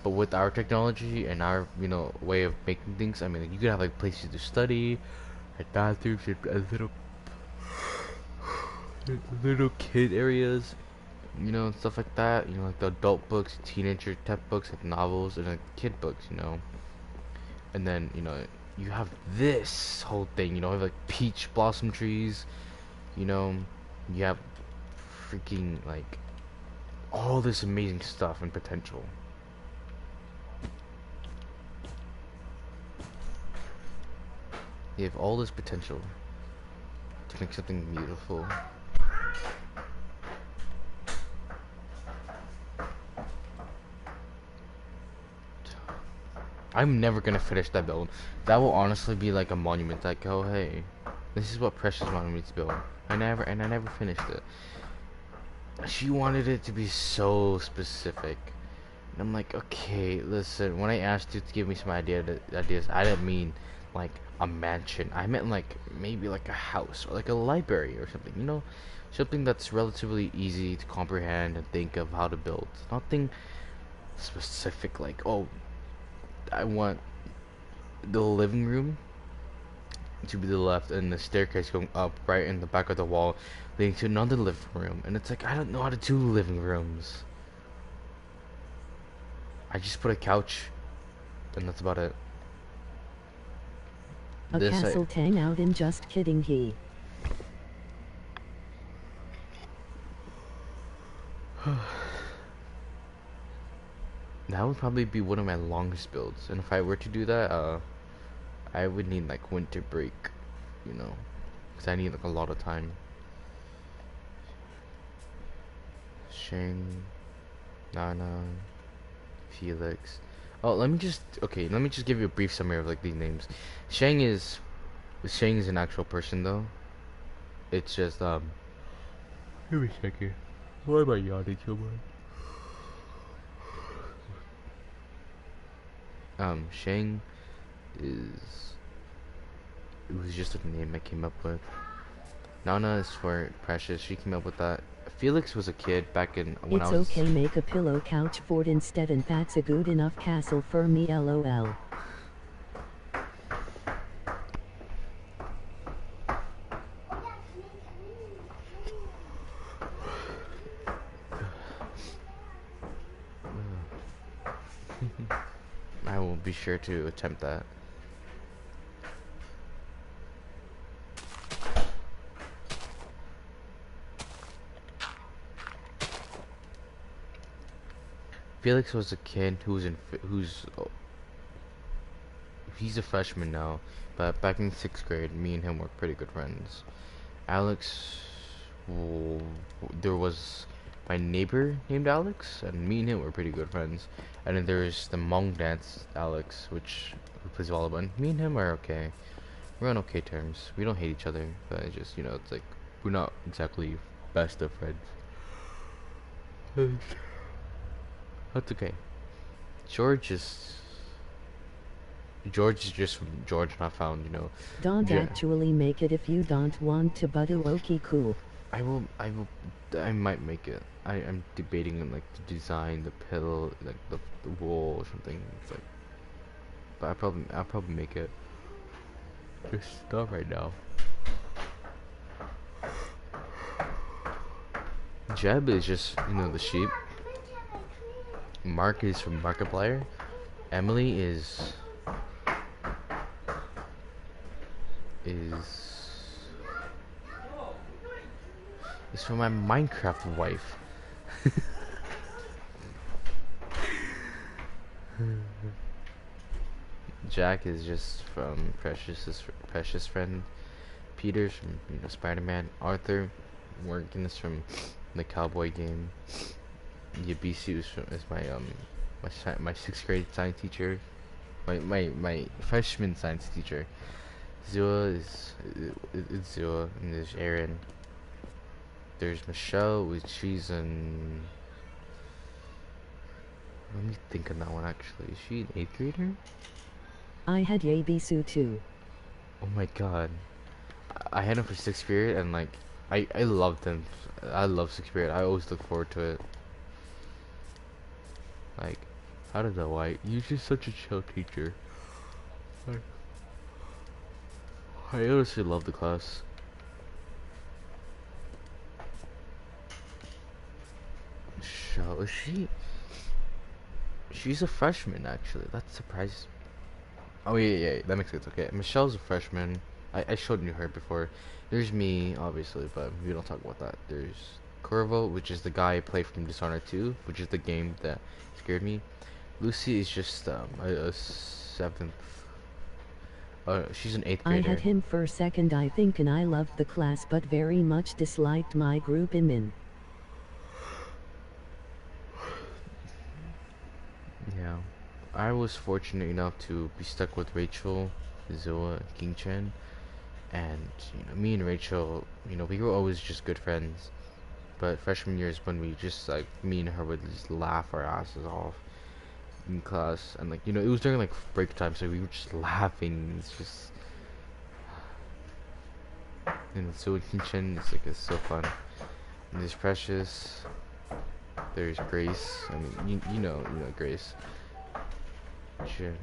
But with our technology and our, you know, way of making things, I mean, like, you could have like places to study, like bathrooms, and little kid areas, you know, and stuff like that. You know, like the adult books, teenager type books, like novels, and like kid books, you know. And then, you know, you have this whole thing, you know, you have like peach blossom trees, you know, you have freaking like all this amazing stuff and potential. You have all this potential to make something beautiful. I'm never gonna finish that build. That will honestly be like a monument. Like, oh hey, this is what Precious wanted me to build. I never finished it. She wanted it to be so specific, and I'm like, okay, listen. When I asked you to give me some ideas, I didn't mean like a mansion. I meant like maybe like a house or like a library or something. You know, something that's relatively easy to comprehend and think of how to build. Nothing specific like, oh, I want the living room to be the left and the staircase going up right in the back of the wall leading to another living room, and it's like I don't know how to do living rooms. I just put a couch and that's about it. A This castle tang out in just kidding he. That would probably be one of my longest builds, and if I were to do that, I would need like winter break, you know, because I need like a lot of time. Shang, Nana, Felix. Oh, let me just give you a brief summary of like these names. Shang is an actual person though. It's just Give me a second. Why am I yawning so much? Shang is, it was just a name I came up with. Nana is for Precious. She came up with that. Felix was a kid back in when It's I was. okay, make a pillow couch fort instead, and that's a good enough castle for me, lol. be sure to attempt that. Felix was a kid he's a freshman now, but back in 6th grade, me and him were pretty good friends. Alex, well, there was my neighbor named Alex, and me and him were pretty good friends. And then there's the Hmong dance Alex, who plays volleyball. And me and him are okay. We're on okay terms. We don't hate each other, but it's just, it's like we're not exactly best of friends. That's okay. George is George is just George not found, Don't Yeah. actually make it if you don't want to, but okay, cool. I might make it. I'm debating on like the design, the pillow, like the wall or something. It's like, but I'll probably make it. Just not right now. Jeb is just the sheep. Mark is from Markiplier. Emily is from my Minecraft wife. Jack is just from Precious friend. Peter's from Spider-Man. Arthur Morgan is from the Cowboy game. Yabisu is my 6th grade science teacher. My freshman science teacher. Zua is Zua, and there's Aaron. There's Michelle, which she's in. Let me think on that one actually. Is she an 8th grader? I had Yabisu too. Oh my god. I had him for 6th grade, and like I loved him. I love 6th grade. I always look forward to it. Like, how did that white? You're just such a chill teacher. I honestly love the class. So is she? She's a freshman actually. That surprises. Oh yeah, that makes sense. Okay, Michelle's a freshman. I showed you her before. There's me, obviously, but we don't talk about that. There's Corvo, which is the guy I play from Dishonored 2, which is the game that scared me. Lucy is just a 7th. She's an 8th I grader. had him for a second, I think, and I loved the class but very much disliked my group in. Yeah, I was fortunate enough to be stuck with Rachel, Zoa, King Chen, and me and Rachel, we were always just good friends. But freshman year is when we just like me and her would just laugh our asses off in class, and like it was during like break time, so we were just laughing. It's just Zoa King Chen is like it's so fun. And there's Precious. There's Grace. I mean, you know Grace. Jin.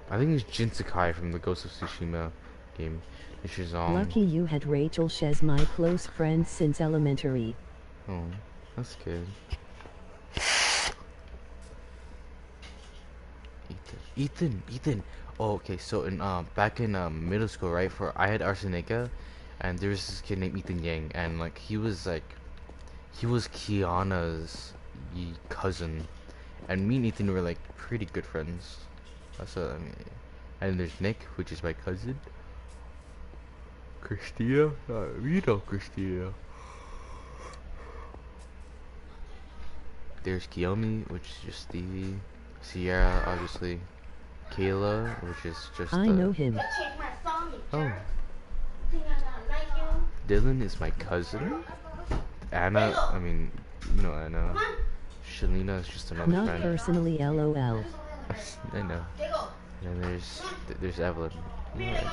I think it's Jin Sakai from the Ghost of Tsushima game. She's Lucky you had Rachel. She's my close friend since elementary. Oh, that's good. Ethan. Oh, okay. So in back in middle school, right? I had Arsenica, and there was this kid named Ethan Yang, and like he was Kiana's cousin, and me and Ethan were like pretty good friends. That's what I mean. And there's Nick, which is my cousin. Christina, you know Christina. There's Kiyomi, which is just Stevie. Sierra, obviously. Kayla, which is just. I know him. Oh. Dylan is my cousin. Anna, I mean, Anna. Shalina is just another Not friend. personally, LOL. I know. And then there's Evelyn. Like.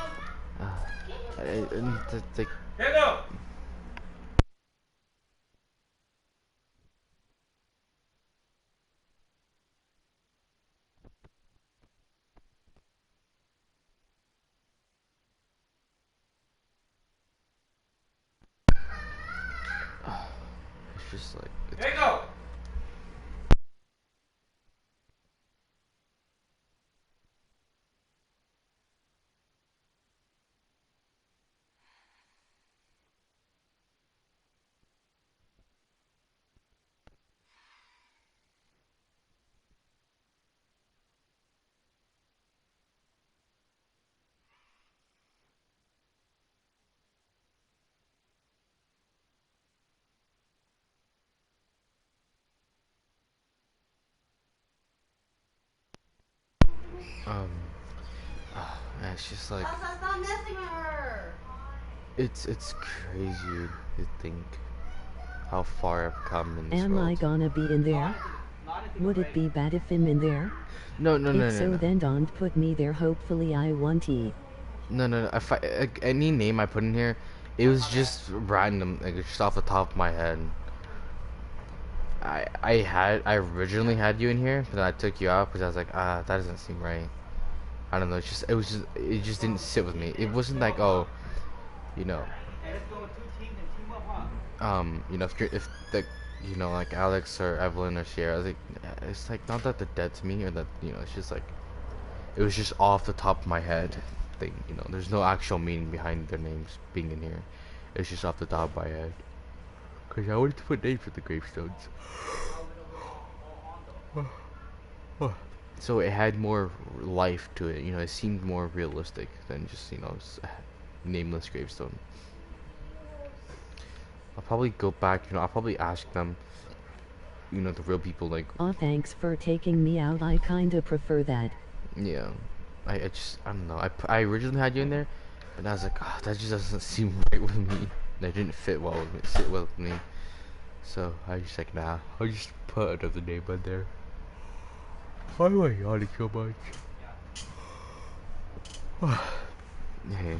It's just like. Um, it's just like Stop messing with her. it's crazy to think how far I've come in this Am I world. gonna be in there? Would it be bad if I'm in there? No, no, no, If no, so, no, then don't put me there. Hopefully, I won't. no, no, no. If any name I put in here, it was just random, like just off the top of my head. I originally had you in here, but then I took you out because I was like, that doesn't seem right. I don't know. It just didn't sit with me. It wasn't like, oh, you know, if the, like Alex or Evelyn or Sierra, I was like, it's like not that they're dead to me or that, it's just like, it was just off the top of my head thing, There's no actual meaning behind their names being in here. It's just off the top of my head. Cause I wanted to put names with the gravestones. So it had more life to it, it seemed more realistic than just, nameless gravestone. I'll probably go back, I'll probably ask them, the real people, like, Aw, thanks for taking me out. I kinda prefer that. yeah. I don't know. I originally had you in there, but I was like, that just doesn't seem right with me. That didn't sit well with me. So I was just like, nah, I'll just put another name on there. Why am I yawning so much? Hey,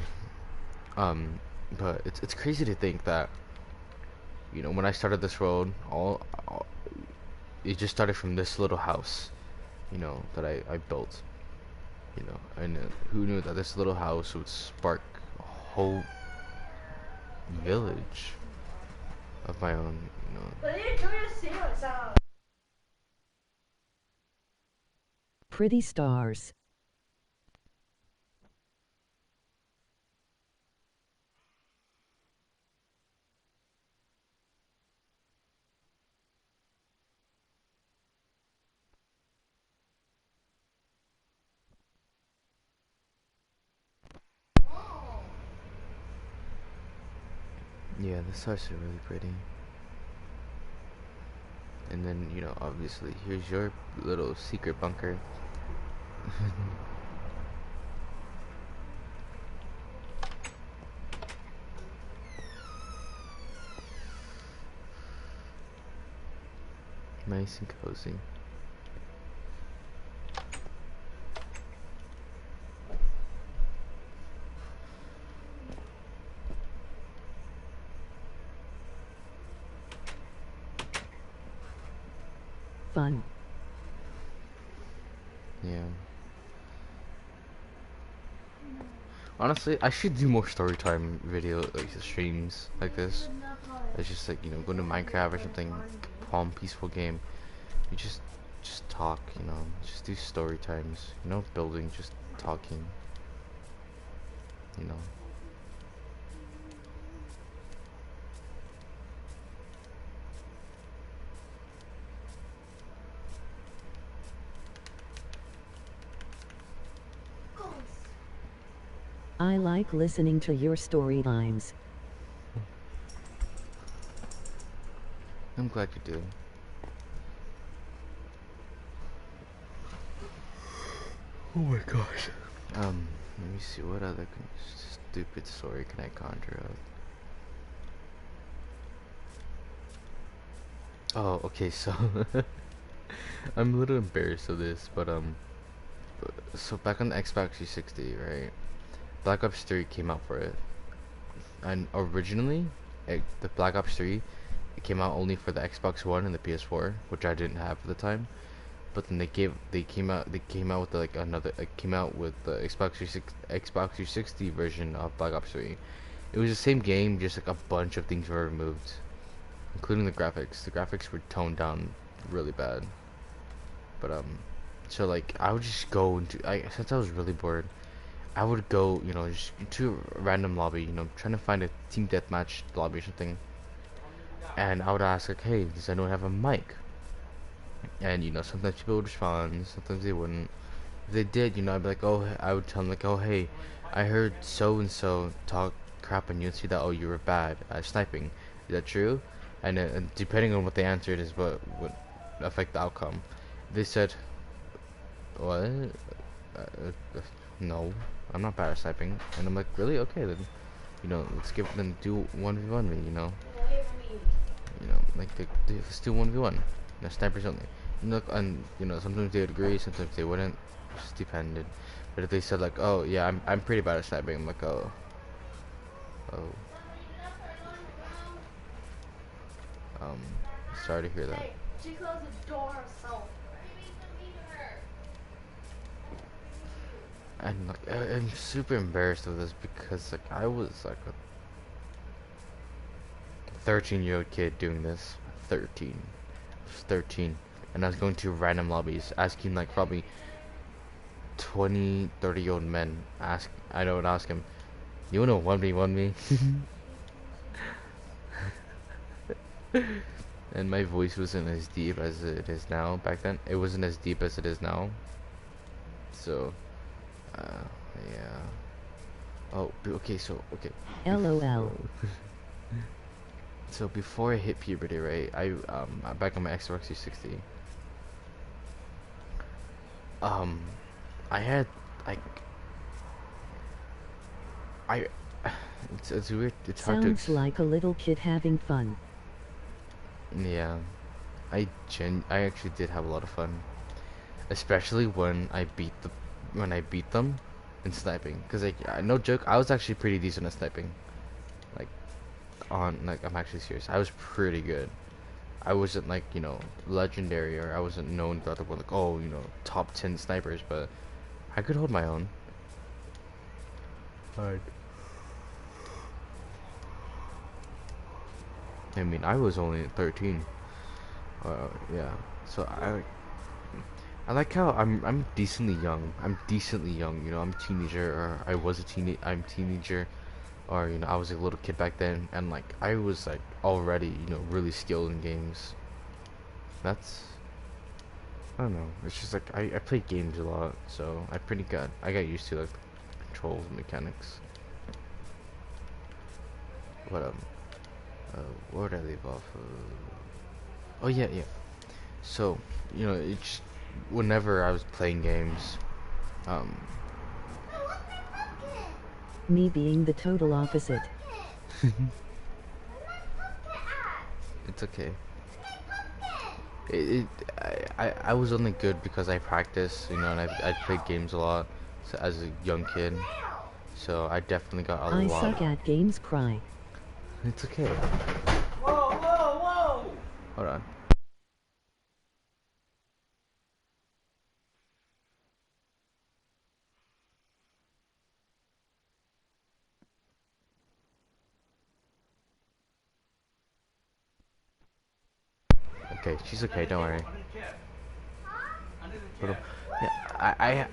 but it's crazy to think that, when I started this road, all it just started from this little house, that I built, and who knew that this little house would spark a whole village of my own. Pretty stars. Yeah, the stars are really pretty. And then, obviously, here's your little secret bunker. Nice and cozy. Fun. Yeah. Honestly, I should do more story time video like streams like this. It's just like, go to Minecraft or something, calm, peaceful game. You just talk, just do story times. Building, just talking. You know. I like listening to your storylines. I'm glad you do. Oh my gosh. Let me see, what other stupid story can I conjure up? Oh, okay, so I'm a little embarrassed of this, but so back on the Xbox 360, right? Black Ops 3 came out for it, and originally, the Black Ops 3, it came out only for the Xbox One and the PS4, which I didn't have at the time. But then they came out with like another, came out with the Xbox 360 version of Black Ops 3. It was the same game, just like a bunch of things were removed, including the graphics. The graphics were toned down really bad. But so like I would just go into, since I was really bored, I would go, just into a random lobby, trying to find a team deathmatch lobby or something. And I would ask like, hey, does anyone have a mic? And sometimes people would respond, sometimes they wouldn't. If they did, I'd be like, oh, I would tell them like, oh, hey, I heard so and so talk crap on you and see that, oh, you were bad at sniping. Is that true? And depending on what they answered is what would affect the outcome. They said, what? no, I'm not bad at sniping. And I'm like, really? Okay, then, let's give them do 1v1 me, like, let's do 1v1. Snipers only. And look, and, sometimes they would agree, sometimes they wouldn't. It just depended. But if they said, like, oh, yeah, I'm pretty bad at sniping, I'm like, oh. Oh. Um, sorry to hear that. Hey, she closed the door herself. And like I'm super embarrassed of this because like I was like a 13-year-old kid doing this. 13. I was 13, and I was going to random lobbies asking like probably 20, 30-year-old men. I would ask him, "You wanna 1v1 me?" And my voice wasn't as deep as it is now. Back then, it wasn't as deep as it is now. So, uh, yeah. Oh, okay. So, okay. LOL. So before I hit puberty, right? Back on my Xbox 360. I had like I. It's weird. It's hard to. Sounds like a little kid having fun. Yeah, I actually did have a lot of fun, especially when I beat them in sniping. Cause like no joke, I was actually pretty decent at sniping. Like I'm actually serious. I was pretty good. I wasn't like legendary, or I wasn't known throughout the world like, oh, top 10 snipers, but I could hold my own. Hard. I mean, I was only 13. Yeah. So I like how I'm decently young. I'm decently young. I'm a teenager, or I was a I'm a teenager, or I was a little kid back then, and like I was like already really skilled in games. That's I don't know. It's just like I play games a lot, so I got used to like the controls and mechanics. But where did I leave off? Oh yeah, yeah. So it's whenever I was playing games, um, Me being the total opposite. it's okay. It I was only good because I practiced, and I played games a lot, so, as a young kid. So I definitely got a I lot. suck at games, cry. It's okay. Whoa, whoa, whoa! Hold on. Okay, she's okay. Don't worry. Hold on. Yeah,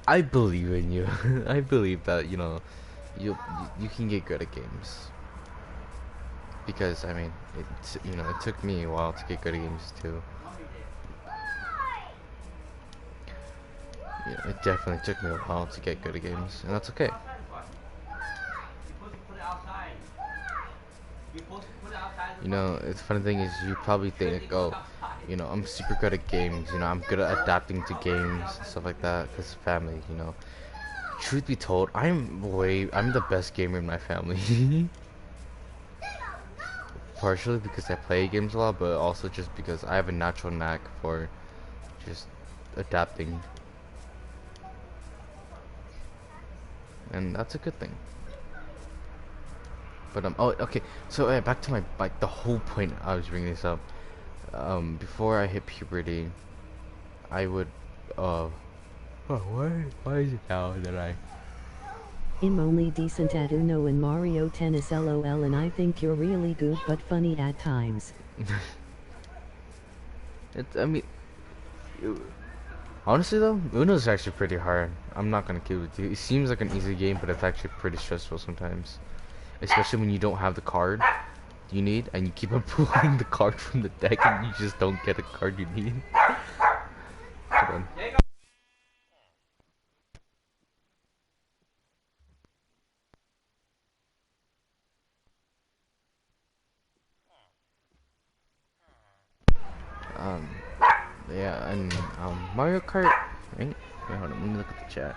I believe in you. I believe that you can get good at games. Because I mean, it took me a while to get good at games too. Yeah, it definitely took me a while to get good at games, and that's okay. The funny thing is, you probably think, oh, I'm super good at games. I'm good at adapting to games and stuff like that. Cause family, Truth be told, I'm the best gamer in my family. Partially because I play games a lot, but also just because I have a natural knack for just adapting, and that's a good thing. But oh, okay. So back to the whole point I was bringing this up. Before I hit puberty, I would oh, why is it now that I'm only decent at Uno and Mario Tennis, LOL, and I think you're really good but funny at times. I mean, honestly though, Uno's actually pretty hard. I'm not gonna keep it with you. It seems like an easy game, but it's actually pretty stressful sometimes. Especially when you don't have the card you need, and you keep on pulling the card from the deck, and you just don't get a card you need. Hold on. Um, yeah, and Mario Kart, Wait, hold on. Let me look at the chat.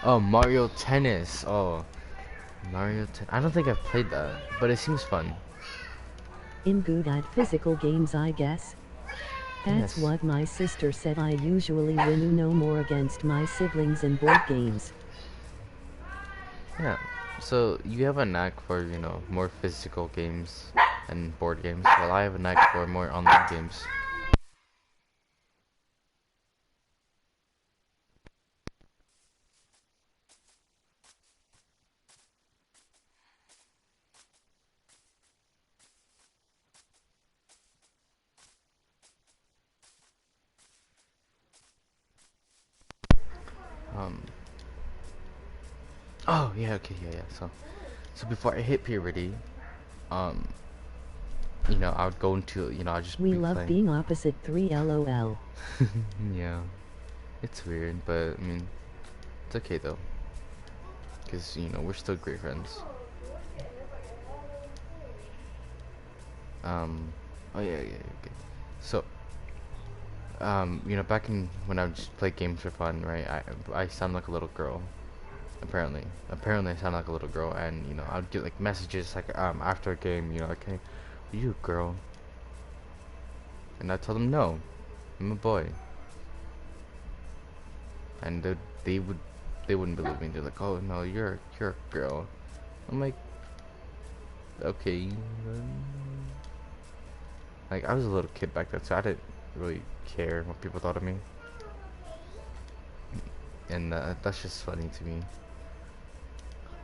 Oh, Mario Tennis. Oh, Mario Tennis. I don't think I've played that, but it seems fun. I'm good at physical games, I guess. That's Yes. what my sister said. I usually win Uno more against my siblings in board games. Yeah. So you have a knack for, more physical games and board games, while I have a knack for more online games. Um. Oh yeah. Okay. Yeah. So before I hit puberty, um, I would go into, I'd just We be love playing. being opposite 3 LOL. Yeah. It's weird, but I mean, it's okay though, cause we're still great friends. Um. Oh yeah. Yeah. Okay. So. Back in when I would just play games for fun, right? I sound like a little girl. Apparently I sound like a little girl, and I'd get like messages like after a game, like, hey, are you a girl? And I told them no, I'm a boy. And they would they wouldn't believe me. They're like, oh no, you're a girl. I'm like, okay. Like, I was a little kid back then, so I didn't really care what people thought of me. And that's just funny to me.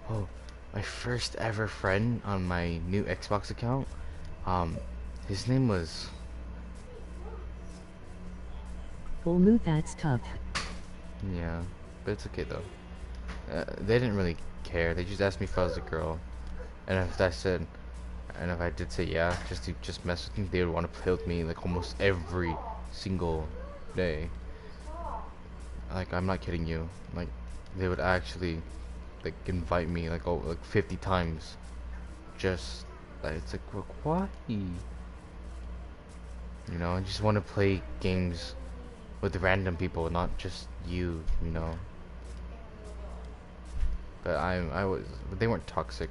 Oh, my first ever friend on my new Xbox account. His name was. Oh, moo, that's tough. Yeah, but it's okay though. They didn't really care. They just asked me if I was a girl, and if I did say yeah, just mess with me, they would want to play with me like almost every single day. Like, I'm not kidding you. Like, they would actually like invite me like 50 times. Just like, it's like, why? I just want to play games with random people, not just you. But but they weren't toxic.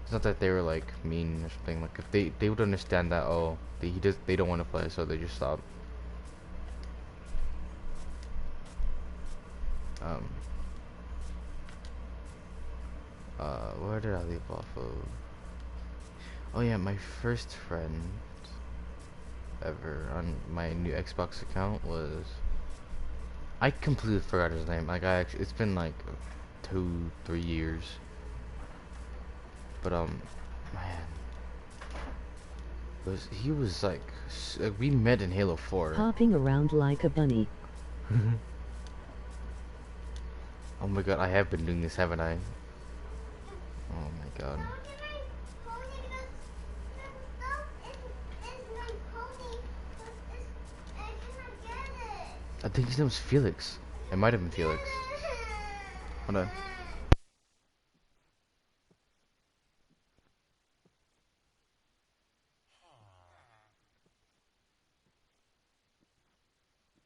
It's not that they were like mean or something. Like, if they would understand that, oh, they don't want to play, so they just stop. Um. Where did I leave off of? Oh yeah, my first friend ever on my new Xbox account was. I completely forgot his name. Like, it's been like 2, 3 years. But man, he was like, we met in Halo 4. Hopping around like a bunny. Oh my god, I have been doing this, haven't I? Oh my god. I think his name was Felix. It might have been Felix. Hold on.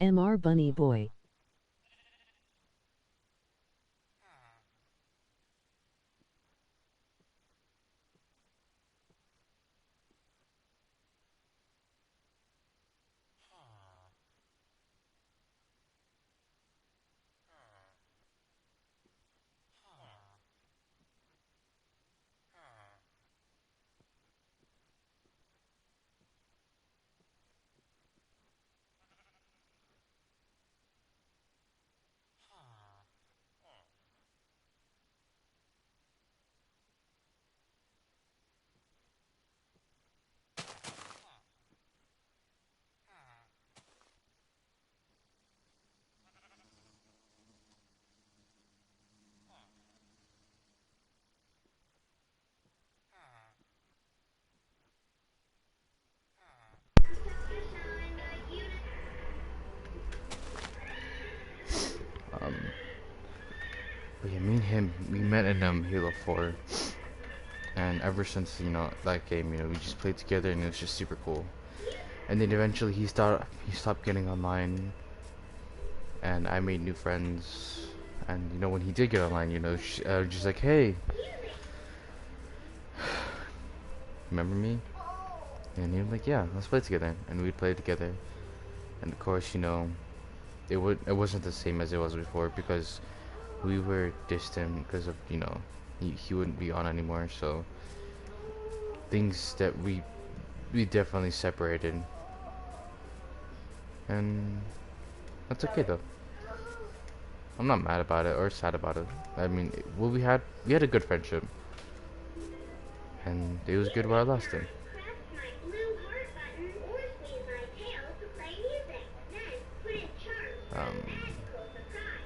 MR Bunny Boy. Um, but yeah, me and him, we met in Halo 4, and ever since that game, we just played together, and it was just super cool. And then eventually he stopped getting online, and I made new friends. And you know, when he did get online, you know, just like, hey, remember me? And he was like, yeah, let's play together. And we'd play together. And of course, you know, it wasn't the same as it was before because we were distant because of, you know, he wouldn't be on anymore. So things that we definitely separated, and that's okay though. I'm not mad about it or sad about it. I mean, well, we had a good friendship, and it was good while it lasted. Press my blue heart button or squeeze my tail to play music. Then put in charms for a Um, magical surprise.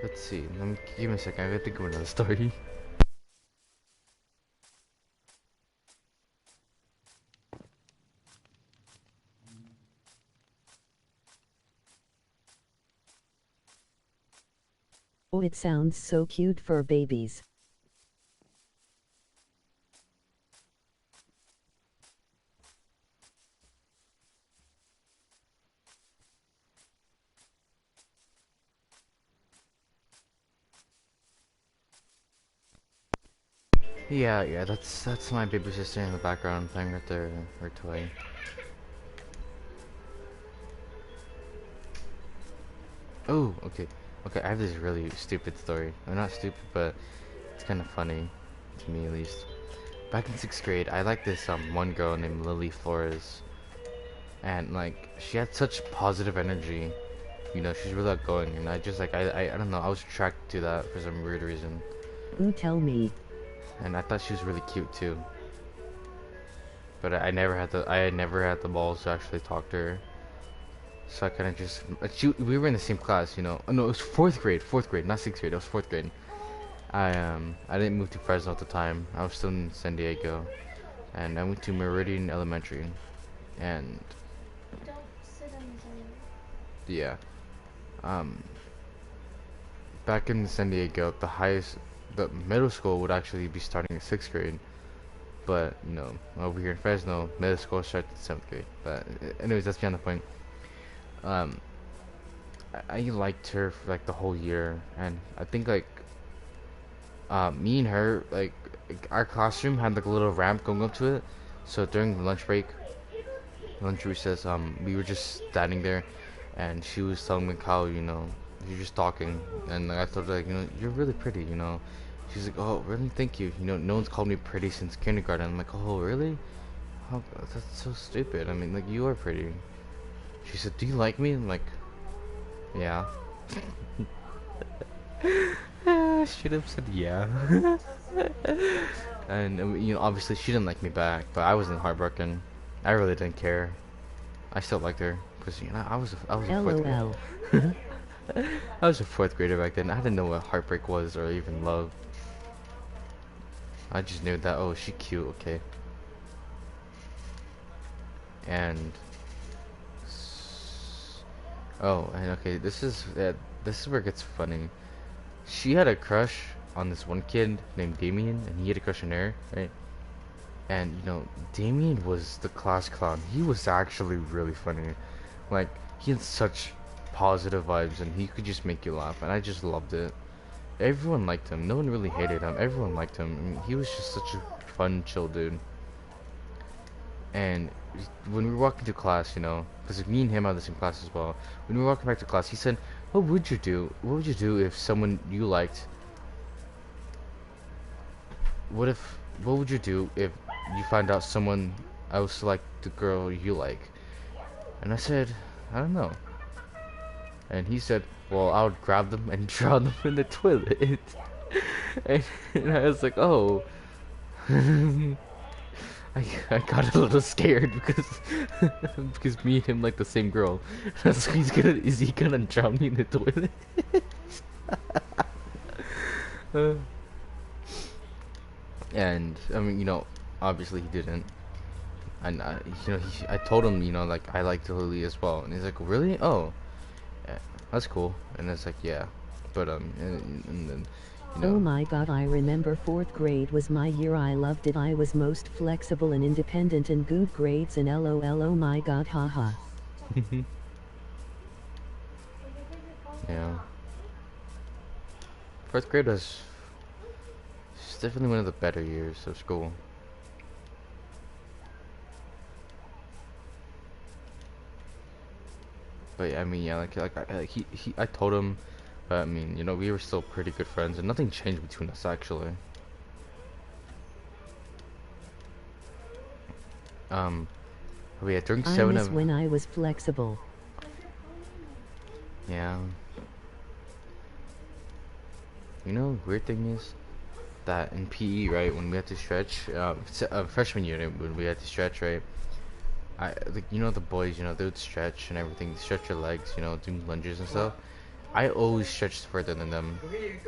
let's see. Let me give me a second. I gotta think of another story. Oh, it sounds so cute for babies. Yeah, that's my baby sister in the background playing with her toy. Oh, okay. Okay, I have this really stupid story. I'm not stupid, but it's kind of funny to me at least. Back in 6th grade, I liked this one girl named Lily Flores, and like she had such positive energy. You know, she's really outgoing, and I just like I don't know, I was attracted to that for some weird reason, Ooh, tell me. and I thought she was really cute too. But I never had the balls to actually talk to her. So I kind of just we were in the same class, you know. Oh, no, it was fourth grade, not 6th grade. It was 4th grade. I didn't move to Fresno at the time. I was still in San Diego, and I went to Meridian Elementary, and Don't sit on the yeah, um, back in San Diego, the middle school would actually be starting at 6th grade, but you know, over here in Fresno, middle school starts at 7th grade. But anyways, that's beyond the point. Um, I liked her for like the whole year, and I think like me and her, like our classroom had like a little ramp going up to it. So during the lunch break, lunch recess, we were just standing there, and she was telling me how, you know, you're just talking, and like, I thought like, you know, you're really pretty, you know. She's like, oh, really? Thank you. You know, no one's called me pretty since kindergarten. I'm like, oh, really? How, that's so stupid. I mean, like, you are pretty. She said, do you like me? I'm like, yeah. Should have said yeah. And you know, obviously she didn't like me back, but I wasn't heartbroken. I really didn't care. I still liked her because, you know, I was a fourth LOL. grader. I was a 4th grader back then. I didn't know what heartbreak was or even love. I just knew that, oh, she cute, okay. And oh, and okay, this is where it gets funny. She had a crush on this one kid named Damien, and he had a crush on her, right? And you know, Damien was the class clown. He was actually really funny. Like, he had such positive vibes, and he could just make you laugh, and I just loved it. Everyone liked him. No one really hated him. Everyone liked him. I mean, he was just such a fun, chill dude. And when we were walking to class, you know, because me and him are the same class as well. When we were walking back to class, he said, "What would you do? What would you do if someone you liked? What would you do if you find out someone else liked the girl you like?" And I said, "I don't know." And he said, "Well, I would grab them and drown them in the toilet." And I was like, "Oh." I got a little scared because because me and him like the same girl. I was like, is he gonna drown me in the toilet? Uh, and I mean, you know, obviously he didn't. And you know, I told him, you know, like I liked Lily as well, and he's like, really? Oh, yeah, that's cool. And it's like, yeah, but and then You Oh know. my god, I remember 4th grade was my year. I loved it. I was most flexible and independent and good grades and lol. Oh my god, haha. Yeah. 4th grade was it's definitely one of the better years of school. But I mean, yeah, I told him, but I mean, you know, we were still pretty good friends, and nothing changed between us actually. Um, but yeah, during I seven miss of when I was flexible. yeah, you know, weird thing is that in PE, right, when we had to stretch, freshman year when we had to stretch, right, like you know the boys, you know, they would stretch and everything, stretch your legs, you know, doing lunges and stuff. I always stretched further than them,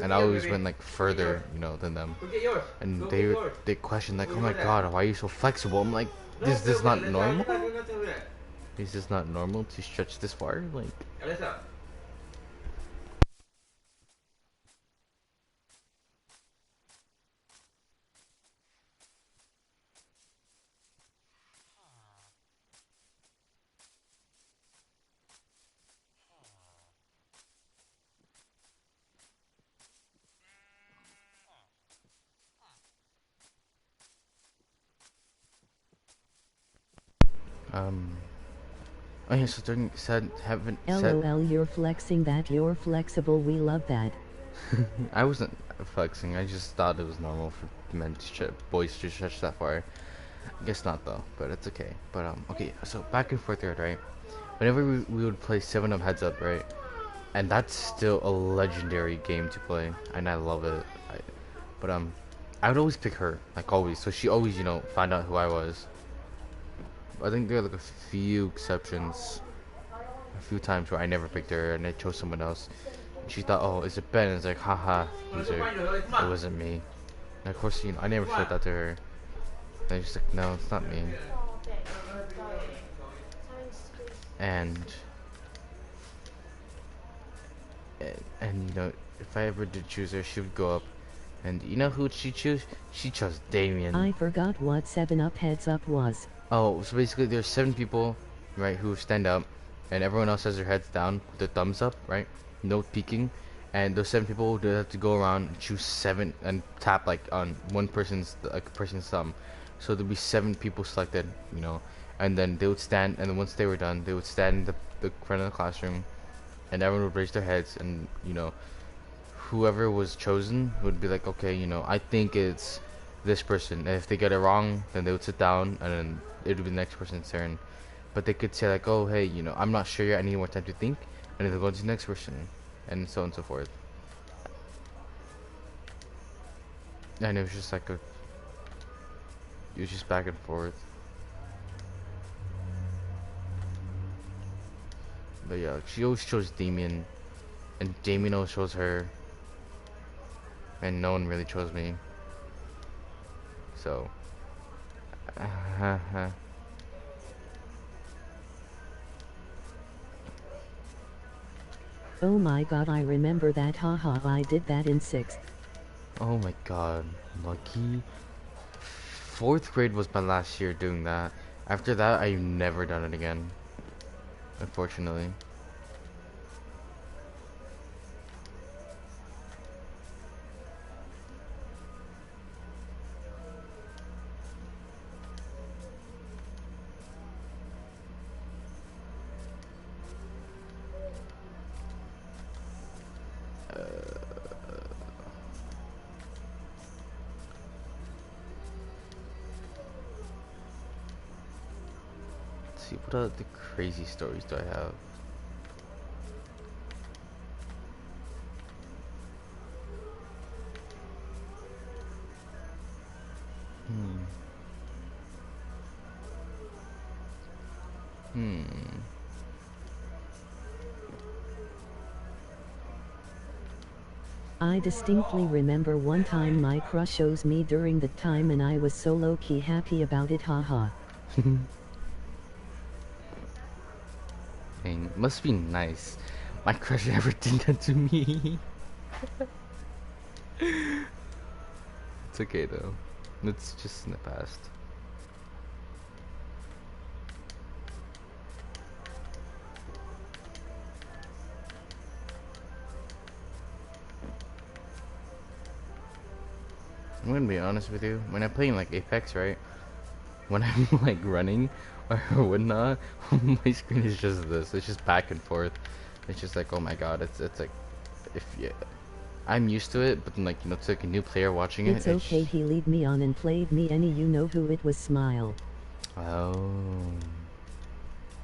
and I always went like further, you know, than them. Go get yours. And Go get yours. they question like, Go oh my get that. god, why are you so flexible? I'm like, is No, this go not get that. normal? Alisa, do nothing with that. Is this not normal to stretch this far? Like, Alisa. um, oh yeah, so during said haven't said LOL, you're flexing that you're flexible. We love that. I wasn't flexing. I just thought it was normal for men to boys to stretch that far. I guess not though, but it's okay. But okay. So back in 4th grade, right? Whenever we would play 7 Up Heads Up, right? And that's still a legendary game to play, and I love it. But I would always pick her, like always. So she always, you know, find out who I was. I think there are like a few exceptions, a few times where I never picked her and I chose someone else. She thought, oh, is it Ben? It's like, haha, loser. It wasn't me. And of course, you know, I never said that to her. And I was just like, no, it's not me. And, and you know, if I ever did choose her, she would go up. And you know who she choose? She chose Damien. I forgot what 7-Up Heads Up was. Oh, so basically there's 7 people, right, who stand up, and everyone else has their heads down with their thumbs up, right? No peeking. And those 7 people, they have to go around and choose 7 and tap like on one person's thumb. So there'll be 7 people selected, you know, and then they would stand, and then once they were done, they would stand in the front of the classroom, and everyone would raise their heads, and you know, whoever was chosen would be like, okay, you know, I think it's this person. And if they get it wrong, then they would sit down, and then it would be the next person's turn. But they could say like, oh, hey, you know, I'm not sure yet. I need more time to think, and then they'll go to the next person, and so on and so forth. And it was just like it was just back and forth. But yeah, she always chose Damien, and Damien always chose her, and no one really chose me. So, Oh my god, I remember that. Haha, I did that in 6th. oh my god, lucky. 4th grade was my last year doing that. After that, I've never done it again, unfortunately. Let's see, what other crazy stories do I have? Hmm. Hmm. I distinctly remember one time my crush chose me during the time and I was so low-key happy about it. Haha. Dang, must be nice. My crush never did that to me. It's okay though. It's just in the past. I'm gonna be honest with you. When I'm playing like Apex, right? When I'm like running or whatnot, my screen is just this. It's just back and forth. It's just like, oh my god. It's like, if you, I'm used to it, but then like, you know, to like a new player watching it, It's okay, he lead me on and played me any, you know who it was, Smile. Oh.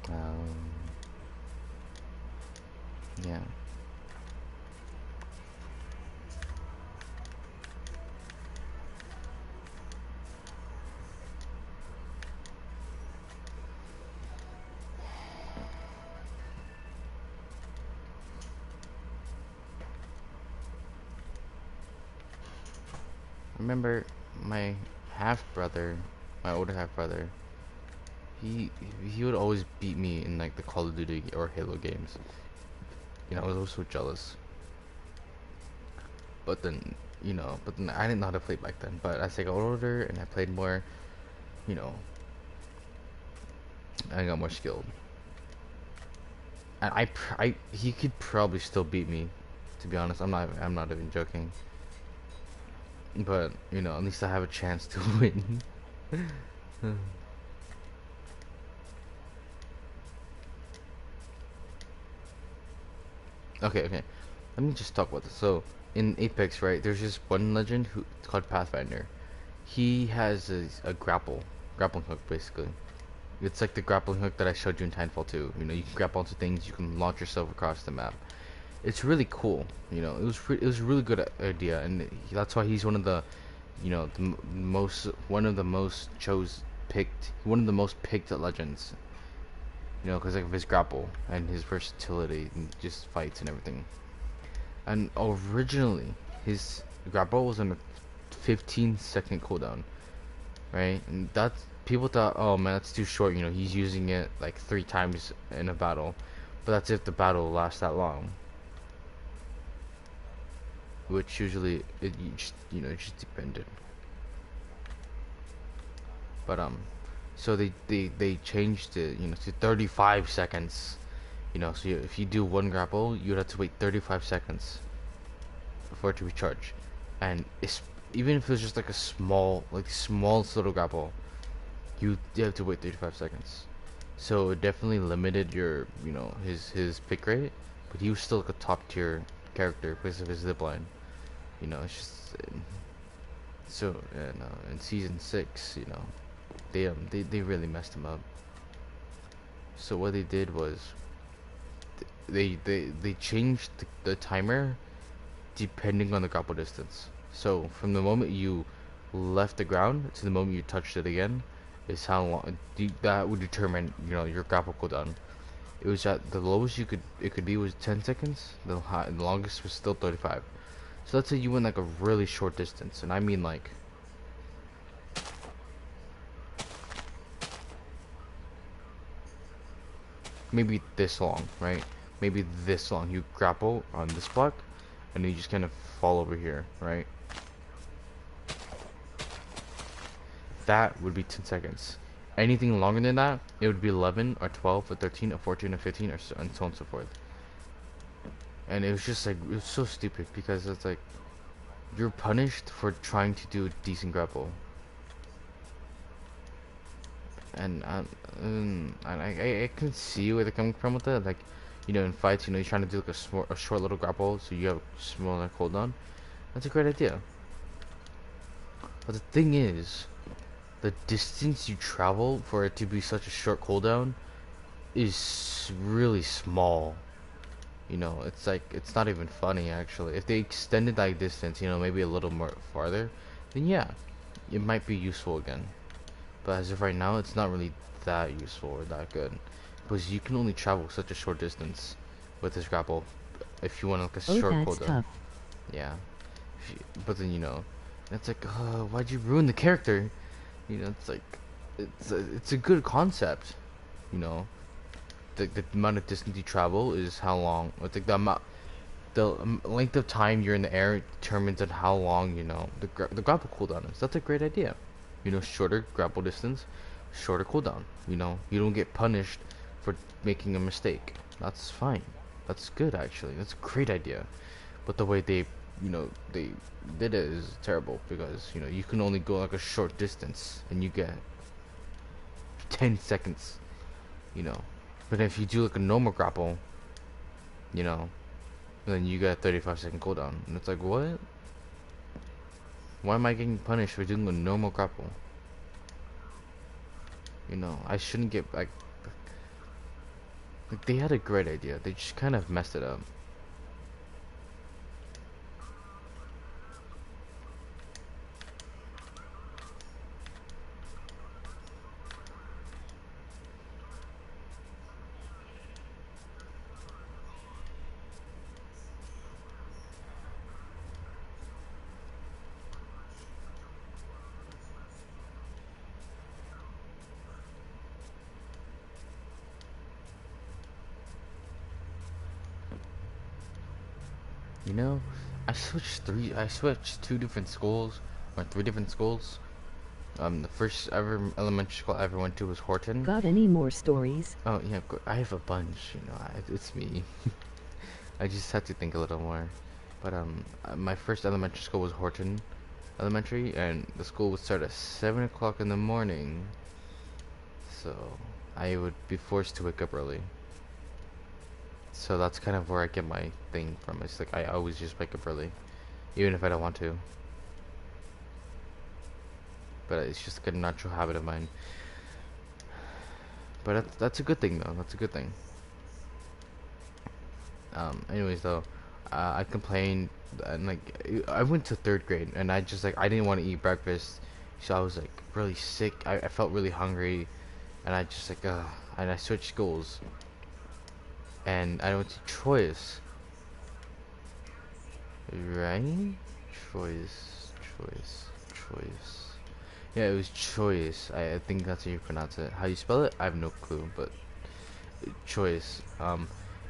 Oh. Yeah. Remember my half brother, my older half brother. He he would always beat me in like the Call of Duty or Halo games. You know, I was always so jealous. But then, you know, but then I didn't know how to play back then. But as I got older and I played more, you know, I got more skilled. And he could probably still beat me. To be honest, I'm not even joking. But you know, at least I have a chance to win. Okay, okay. Let me just talk about this. So, in Apex, right, there's just one legend who it's called Pathfinder. He has a grappling hook, basically. It's like the grappling hook that I showed you in Titanfall 2. You know, you can grapple onto things, you can launch yourself across the map. It's really cool. You know, it was a really good idea, and that's why he's one of the, you know, one of the most one of the most picked legends. You know, because like of his grapple and his versatility and just fights and everything. And originally, his grapple was on a 15-second cooldown, right? And that's people thought, oh man, that's too short. You know, he's using it like 3 times in a battle, but that's if the battle lasts that long. Which usually it just depended. But so they changed it, you know, to 35 seconds. You know, so if you do one grapple, you'd have to wait 35 seconds for it to recharge. And it's, even if it was just like a smallest little grapple, you have to wait 35 seconds. So it definitely limited your, you know, his pick rate, but he was still like a top tier character because of his zipline. You know, it's just so, and in season 6, you know, they really messed him up. So what they did was they changed the timer depending on the grapple distance. So from the moment you left the ground to the moment you touched it again is how long that would determine, you know, your grapple cooldown. It was at the lowest it could be was 10 seconds. The longest was still 35. So let's say you went like a really short distance, and I mean like maybe this long, right? Maybe this long. You grapple on this block, and you just kind of fall over here, right? That would be 10 seconds. Anything longer than that, it would be 11 or 12 or 13 or 14 or 15 or so, and so on and so forth. And it was just like, it was so stupid because it's like you're punished for trying to do a decent grapple. And I can see where they're coming from with it. Like, you know, in fights, you know, you're trying to do like a short little grapple, so you have a smaller cooldown. That's a great idea. But the thing is, the distance you travel for it to be such a short cooldown is really small. You know, it's like, it's not even funny actually. If they extended that distance, you know, maybe a little more farther, then yeah, it might be useful again. But as of right now, it's not really that useful or that good, because you can only travel such a short distance with this grapple if you want like a short that's cooldown. tough. Yeah, but then, you know, it's like, why'd you ruin the character? You know, it's like, it's a good concept. You know, the amount of distance you travel is how long. It's like the amount. the length of time you're in the air determines on how long, the grapple cooldown is. That's a great idea. Shorter grapple distance, shorter cooldown. You don't get punished for making a mistake. That's fine. That's good, actually. That's a great idea. But the way they did it is terrible, because you can only go like a short distance and you get 10 seconds. But if you do like a normal grapple, you know then you get a 35-second cooldown, and it's like, what? Why am I getting punished for doing a normal grapple? I shouldn't get like they had a great idea, they just kind of messed it up. I switched two different schools, or three different schools. The first ever elementary school I ever went to was Horton. Got any more stories? Oh yeah, I have a bunch. It's me. I just had to think a little more. But my first elementary school was Horton Elementary, and the school would start at 7 o'clock in the morning. So I would be forced to wake up early. So that's kind of where I get my thing from. It's like I always just wake up early, even if I don't want to. But it's just like a natural habit of mine. But that's a good thing, though. That's a good thing. Anyways, though, I complained, and like I went to third grade, and I didn't want to eat breakfast, so I was like really sick. I felt really hungry, and I just and I switched schools. And I went to Choice, right? Choice. Yeah, it was Choice. I think that's how you pronounce it. How you spell it, I have no clue, but Choice.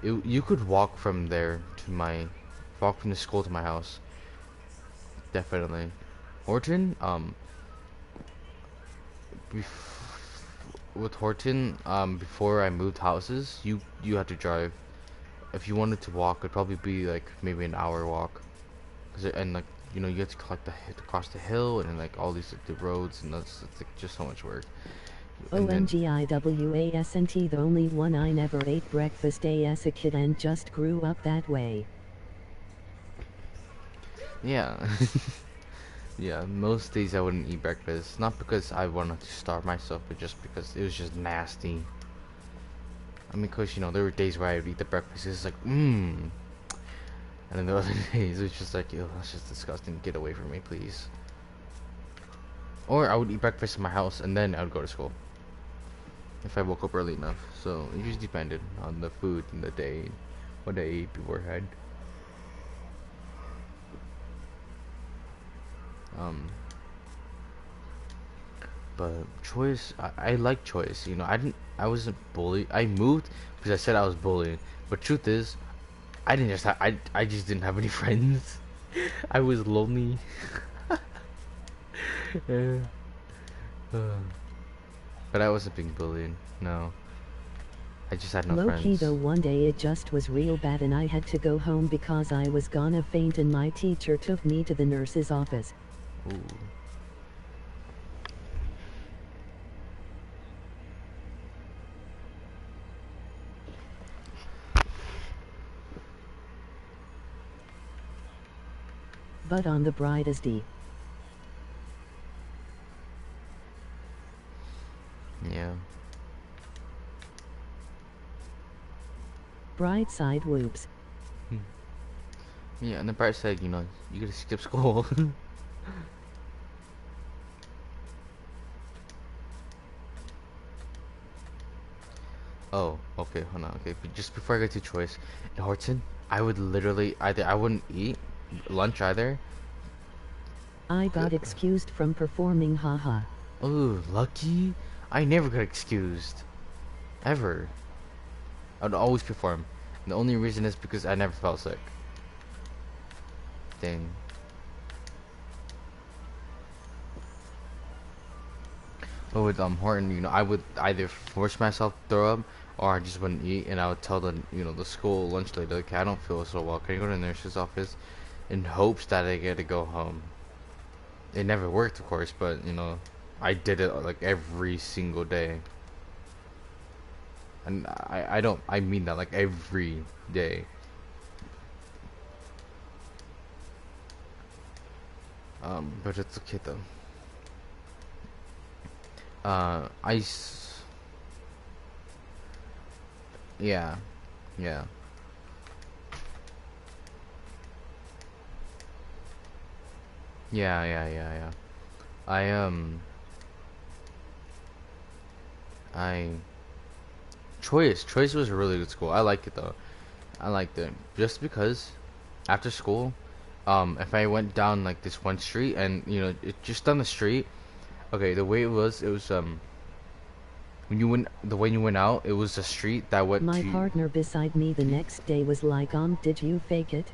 You could walk from there to walk from the school to my house. Definitely. Horton, with Horton, before I moved houses, you had to drive. If you wanted to walk, it'd probably be like maybe an hour walk. And like you have to cross the hill, and then like all these like, the roads, and it's like just so much work. OMGIWASNT, the only one I never ate breakfast as a kid and just grew up that way. Yeah. Yeah, most days I wouldn't eat breakfast, not because I wanted to starve myself, but just because it was just nasty. I mean, cause there were days where I would eat the breakfast, it's like, and then the other days it was just like, ew, that's just disgusting, get away from me, please. Or I would eat breakfast in my house, and then I would go to school, if I woke up early enough. So it just depended on the food and the day, what I ate beforehand. But Choice, I like Choice. I wasn't bullied. I moved because I said I was bullied. But truth is, I didn't just I just didn't have any friends. I was lonely. But I wasn't being bullied. No. I just had no friends. Low-key though, one day it just was real bad and I had to go home because I was gonna faint, and my teacher took me to the nurse's office. Ooh. But on the brightest D. Yeah. Bright side whoops. Yeah, and the bright side, you gotta skip school. Oh, okay, hold on, okay. But just before I get to Choice, in Horton, I would literally I wouldn't eat lunch either. I got excused from performing, haha. Oh, lucky. I never got excused. Ever. I would always perform. And the only reason is because I never felt sick. Dang. But with Horton, I would either force myself to throw up, or I just wouldn't eat, and I would tell the school lunch lady, okay, I don't feel so well. Can you go to the nurse's office, in hopes that I get to go home. It never worked, of course, but I did it like every single day, and I mean that like every day. But it's okay though. Ice. Yeah, yeah. Yeah. I I Choice was a really good school. I liked it though. I liked it just because after school, if I went down like this one street and it just down the street. Okay, the way it was when you went out, it was a street that went My to. partner beside me the next day was like, did you fake it?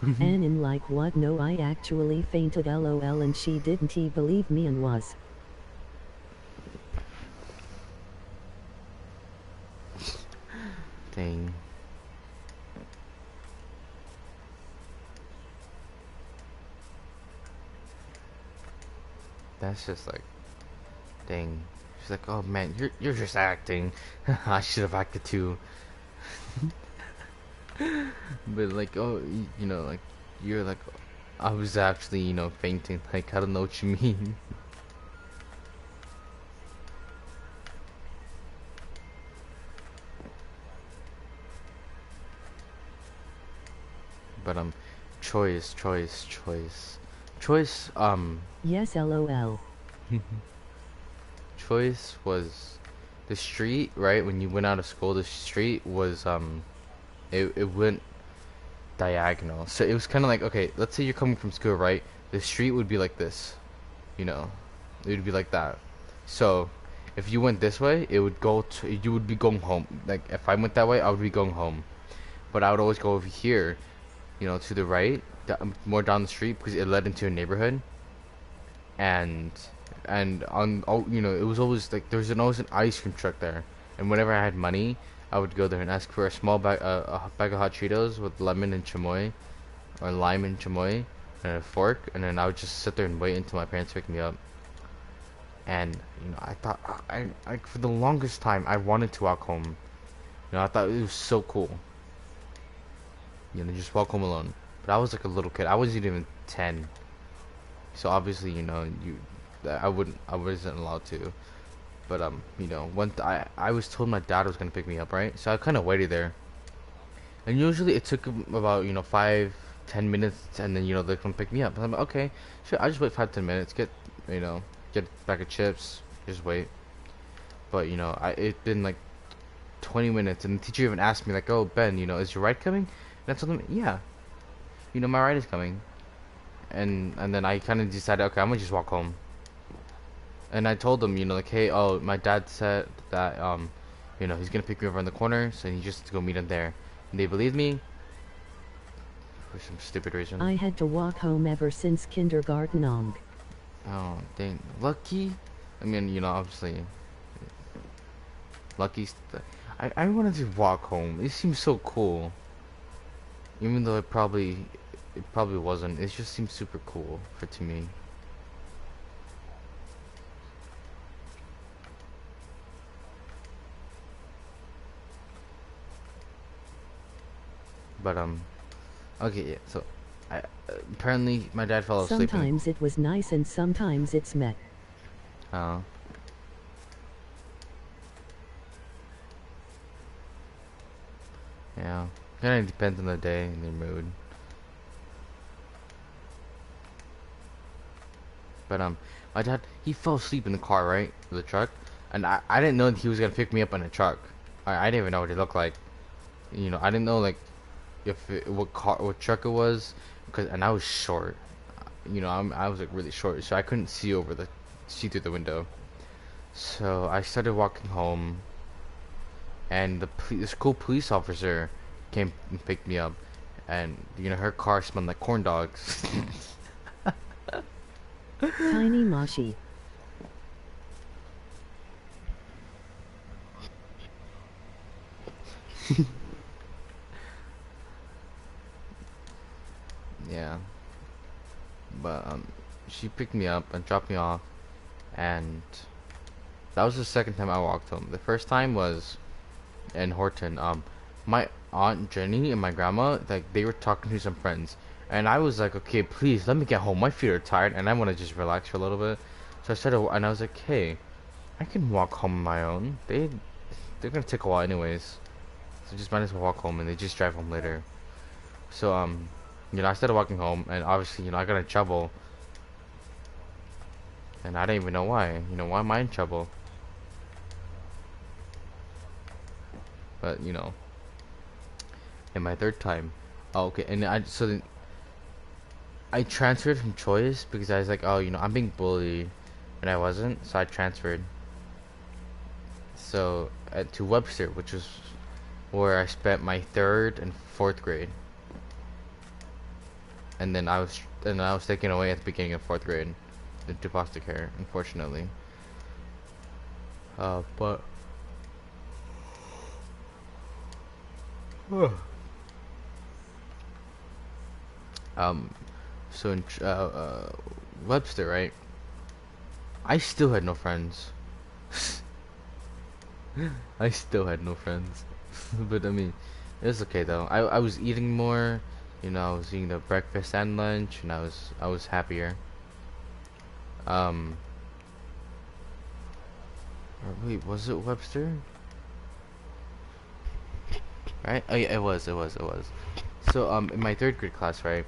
And in like, what? No, I actually fainted, lol, and she didn't he believe me and was. Dang. That's just like, dang. She's like, oh man, you're just acting. I should have acted too. But like, oh, like you're like, I was actually, fainting. Like, I don't know what you mean. But choice. Yes, lol. Choice was the street, right? When you went out of school, the street was it went diagonal. So it was kind of like, okay, let's say you're coming from school, right? The street would be like this, you know, it would be like that. So if you went this way, you would be going home. Like if I went that way, I would be going home. But I would always go over here, to the right, more down the street because it led into a neighborhood. And on oh it was always like there was always an ice cream truck there, and whenever I had money, I would go there and ask for a bag of hot Cheetos with lemon and chamoy, or lime and chamoy, and a fork, and then I would just sit there and wait until my parents picked me up. And I thought I for the longest time I wanted to walk home. I thought it was so cool. Just walk home alone. But I was like a little kid. I wasn't even 10. So obviously, I wasn't allowed to. But I was told my dad was gonna pick me up, right? So I kind of waited there. And usually it took him about 5-10 minutes, and then they come pick me up. And I'm like, okay, sure. I just wait 5-10 minutes, get a bag of chips, just wait. But it's been like 20 minutes, and the teacher even asked me like, oh Ben, is your ride coming? And I told him, yeah, my ride is coming. And then I kind of decided, okay, I'm gonna just walk home. And I told them, like, hey, oh, my dad said that he's gonna pick me up around the corner, so you just go meet him there. And they believed me for some stupid reason. I had to walk home ever since kindergarten. Oh dang, lucky. I mean, obviously, lucky. I wanted to walk home. It seems so cool, even though it probably wasn't. It just seems super cool to me. But okay, yeah. So, apparently my dad fell asleep. Sometimes it was nice and sometimes it's met. Oh. Yeah, kind of depends on the day and the mood. But my dad, he fell asleep in the car, right, the truck, and I didn't know that he was gonna pick me up in a truck. I didn't even know what he looked like. I didn't know like what truck it was, and I was short. I was like really short, so I couldn't see through the window. So I started walking home, and the school police officer came and picked me up, and you know her car smelled like corn dogs. Tiny Moshi. Yeah, but she picked me up and dropped me off, and that was the second time I walked home. The first time was in Horton. My aunt Jenny and my grandma, like they were talking to some friends, and I was like, okay, please let me get home. My feet are tired, and I want to just relax for a little bit. So I started, and I was like, hey, I can walk home on my own. They're gonna take a while anyways, so just might as well walk home, and they just drive home later. So you know, I started walking home, and obviously, you know, I got in trouble, and I didn't even know why. You know, why am I in trouble? But you know, in my third time, oh, okay, and so then I transferred from Choice because I was like, oh, you know, I'm being bullied, and I wasn't, so I transferred. So to Webster, which was where I spent my third and fourth grade, and then I was taken away at the beginning of fourth grade into foster care, unfortunately. But um, so in Webster, right? I still had no friends. I still had no friends. But I mean, it was okay though. I was eating more, you know, I was eating the breakfast and lunch, and I was happier. Um, or wait, was it Webster? Right? Oh yeah, it was. So in my third grade class, right?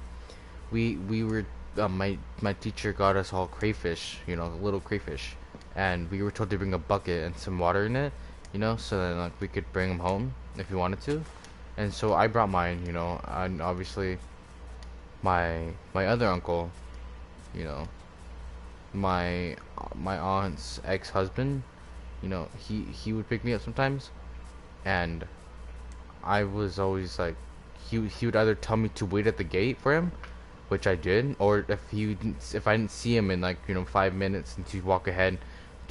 We were my teacher got us all crayfish, you know, little crayfish, and we were told to bring a bucket and some water in it, you know, so then like we could bring them home if we wanted to. And so I brought mine, you know, and obviously my other uncle, you know, my aunt's ex-husband, you know, he would pick me up sometimes, and I was always like, he would either tell me to wait at the gate for him, which I did, or if I didn't see him in like, you know, 5 minutes, and to walk ahead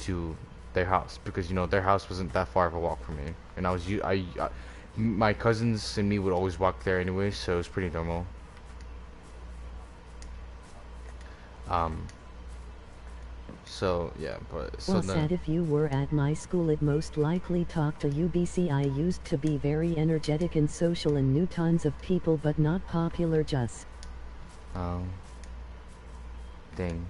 to their house, because you know their house wasn't that far of a walk from me, and my cousins and me would always walk there anyway, so it was pretty normal. Um, so yeah, but so Well then said, if you were at my school it most likely talked to UBC. I used to be very energetic and social and knew tons of people but not popular just. um, thing.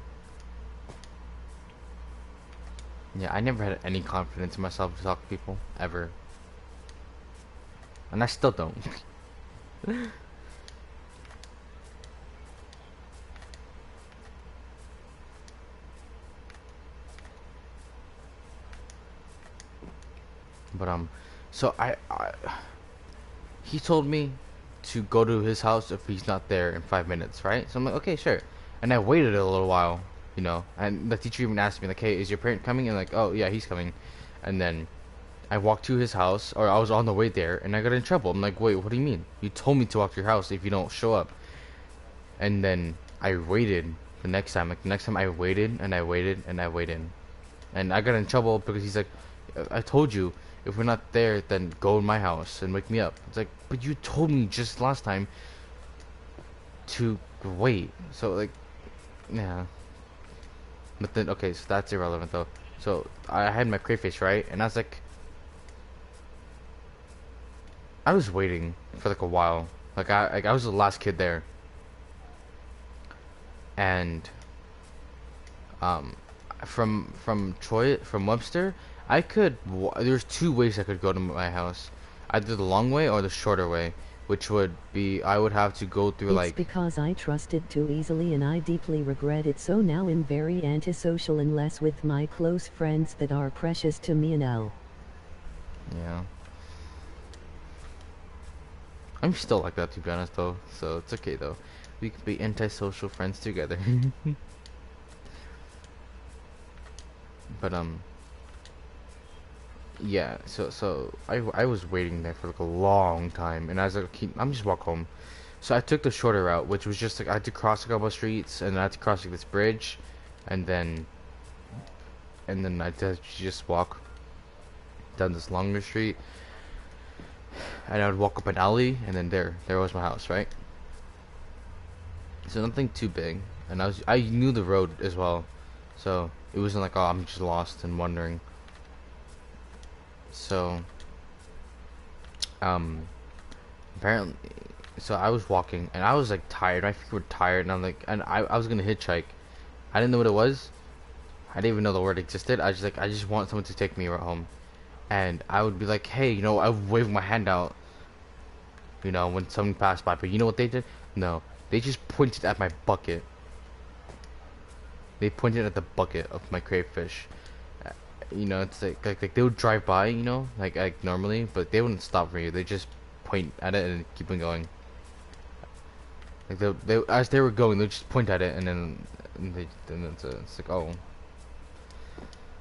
Yeah, I never had any confidence in myself to talk to people ever, and I still don't. But so he told me to go to his house if he's not there in 5 minutes, right? So I'm like, okay, sure. And I waited a little while, you know. And the teacher even asked me like, hey, is your parent coming? And like, oh yeah, he's coming. And then I walked to his house, or I was on the way there, and I got in trouble. I'm like, wait, what do you mean? You told me to walk to your house if you don't show up. And then I waited the next time. Like the next time I waited and I waited and I waited, and I got in trouble because he's like, I told you, if we're not there, then go to my house and wake me up. It's like, but you told me just last time to wait. So like, yeah. But then, okay, so that's irrelevant though. So I had my crayfish, right? And I was like, I was waiting for like a while. I was the last kid there. And um from Webster, there's two ways I could go to my house, either the long way or the shorter way, which would be I would have to go through It's like, because I trusted too easily and I deeply regret it, so now I'm very antisocial unless with my close friends that are precious to me and L. yeah, I'm still like that to be honest though, so it's okay though. We could be antisocial friends together. But yeah, so I was waiting there for like a long time, and I was like, okay, I'm just walk home. So I took the shorter route, which was just like I had to cross a couple of streets, and I had to cross like this bridge, and then I had to just walk down this longer street, and I would walk up an alley, and then there was my house, right? So nothing too big, and I knew the road as well, so it wasn't like, oh, I'm just lost and wandering. So apparently, so I was walking, and I was like tired. My feet were tired, and I'm like, and I was gonna hitchhike. I didn't know what it was. I didn't even know the word existed. I just want someone to take me right home, and I would be like, hey, I would wave my hand out, when someone passed by. But you know what they did? No, they just pointed at my bucket. They pointed at the bucket of my crayfish. It's like they would drive by, like normally, but they wouldn't stop for you. They just point at it and keep on going. Like they as they were going, they would just point at it, and then it's like, oh.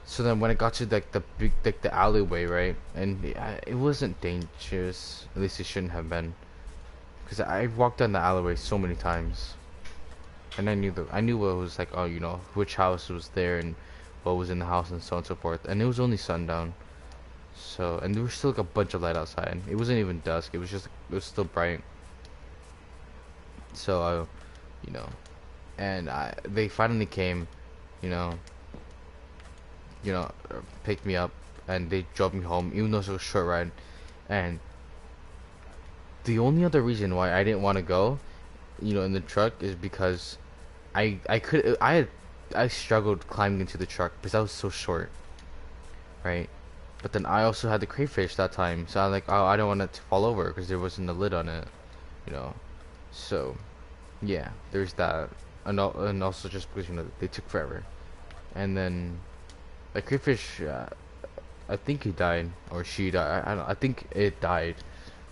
So then when I got to like the alleyway, right, and it wasn't dangerous. At least it shouldn't have been, because I walked down the alleyway so many times, and I knew what was like, oh, which house was there and what was in the house and so on and so forth. And it was only sundown, so, and there was still like a bunch of light outside. It wasn't even dusk. It was still bright. So and they finally came, you know, picked me up, and they drove me home, even though it was a short ride. And the only other reason why I didn't want to go, in the truck, is because I struggled climbing into the truck because I was so short, right? But then I also had the crayfish that time, so I'm like, oh, I don't want it to fall over because there wasn't a lid on it, So, yeah, there's that, and also just because they took forever, and then the crayfish, I think he died or she died. I don't. I think it died,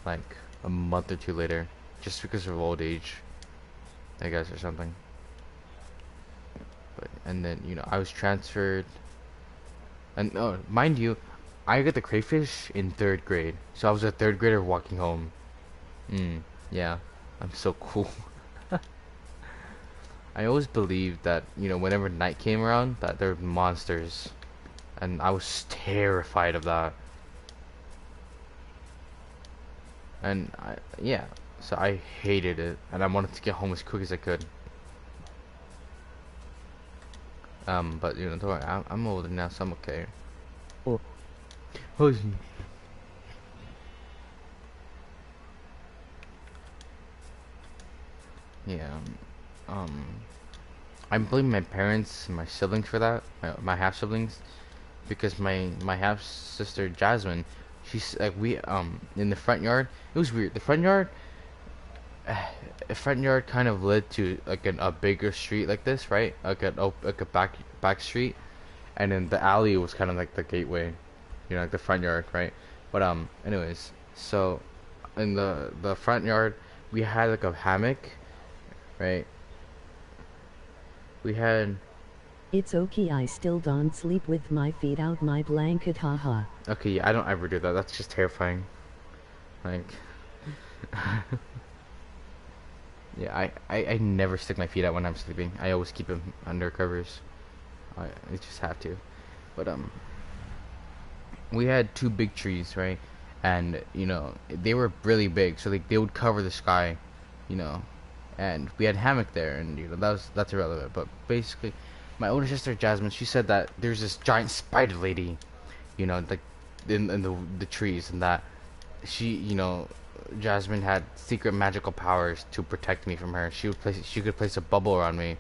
like a month or two later, just because of old age, I guess, or something. But and then I was transferred, and mind you, I got the crayfish in 3rd grade, so I was a 3rd grader walking home. Yeah, I'm so cool. I always believed that whenever night came around, that there were monsters, and I was terrified of that. And yeah, so I hated it, and I wanted to get home as quick as I could. But don't worry, I'm older now, so I'm okay. Oh. Yeah. I blame my parents and my siblings for that. My half siblings, because my half sister Jasmine, she's like, we in the front yard. It was weird. The front yard kind of led to like a bigger street like this, right? Like a back street, and then the alley was kind of like the gateway, like the front yard, right? But anyways, so in the front yard we had like a hammock, right? We had. It's okay, I still don't sleep with my feet out my blanket, haha. Okay, yeah, I don't ever do that. That's just terrifying. Like, yeah, I never stick my feet out when I'm sleeping. I always keep them under covers. I just have to. But we had 2 big trees, right? And they were really big, so they would cover the sky, and we had hammock there, and that's irrelevant. But basically, my older sister Jasmine, she said that there's this giant spider lady, like in the trees, and that she, Jasmine had secret magical powers to protect me from her. She could place a bubble around me,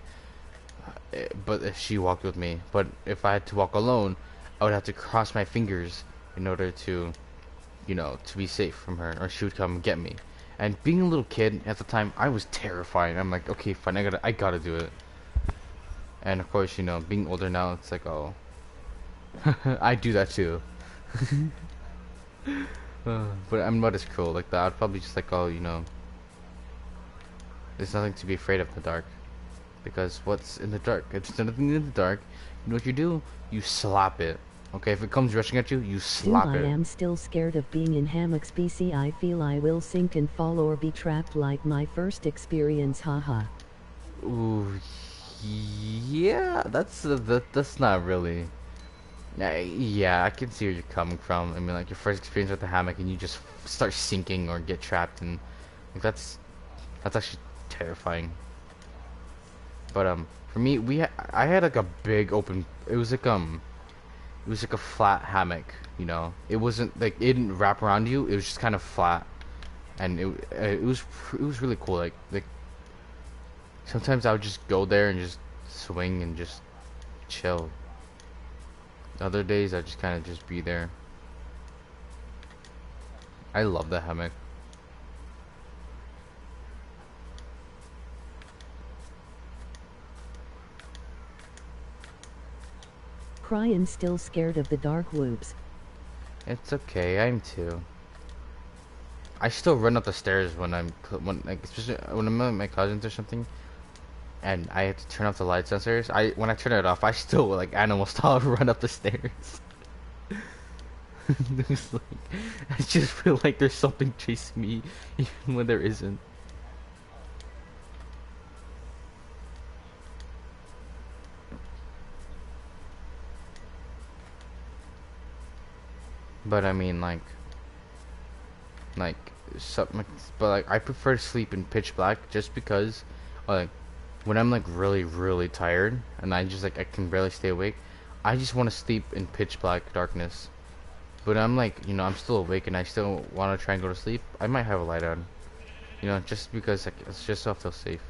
but if she walked with me. But if I had to walk alone, I would have to cross my fingers in order to, to be safe from her, or she would come and get me. And being a little kid at the time, I was terrified. I'm like, okay, fine, I gotta do it. And of course, being older now, it's like, oh, I do that too. But I'm not as cool like that. I'd probably just like, oh, there's nothing to be afraid of in the dark, because what's in the dark? If there's nothing in the dark, you know what you do? You slap it. Okay, if it comes rushing at you, you Dude, slap I it. am still scared of being in hammocks. BC, I feel I will sink and fall or be trapped like my first experience. Haha. Ooh, yeah, that's not really. Yeah, I can see where you're coming from. I mean, like your first experience with the hammock, and you just start sinking or get trapped, and like that's actually terrifying. But for me, I had like a big open. It was like a flat hammock. You know, it wasn't like it didn't wrap around you. It was just kind of flat, and it was really cool. Like sometimes I would just go there and just swing and just chill. Other days I just kind of just be there. I love the hammock. Crying still scared of the dark whoops. It's okay, I'm too. I still run up the stairs when like especially when I'm with my cousins or something, and I have to turn off the light sensors. When I turn it off, I still like animal style run up the stairs. There's like, I just feel like there's something chasing me, even when there isn't. But I mean, like something, but like I prefer to sleep in pitch black just because, like, when I'm like really tired and I just like I can barely stay awake, I just want to sleep in pitch black darkness. But I'm like, you know, I'm still awake and I still want to try and go to sleep. I might have a light on, you know, just because like it's just so I feel safe.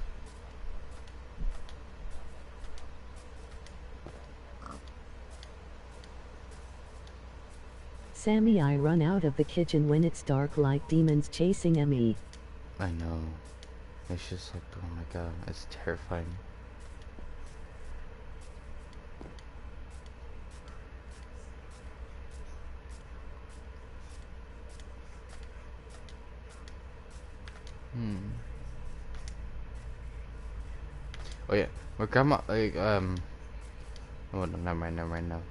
Sammy, I run out of the kitchen when it's dark like demons chasing me. I know. It's just like, oh my god, it's terrifying. Hmm. Oh yeah, my grandma like Oh no, never mind, no, no.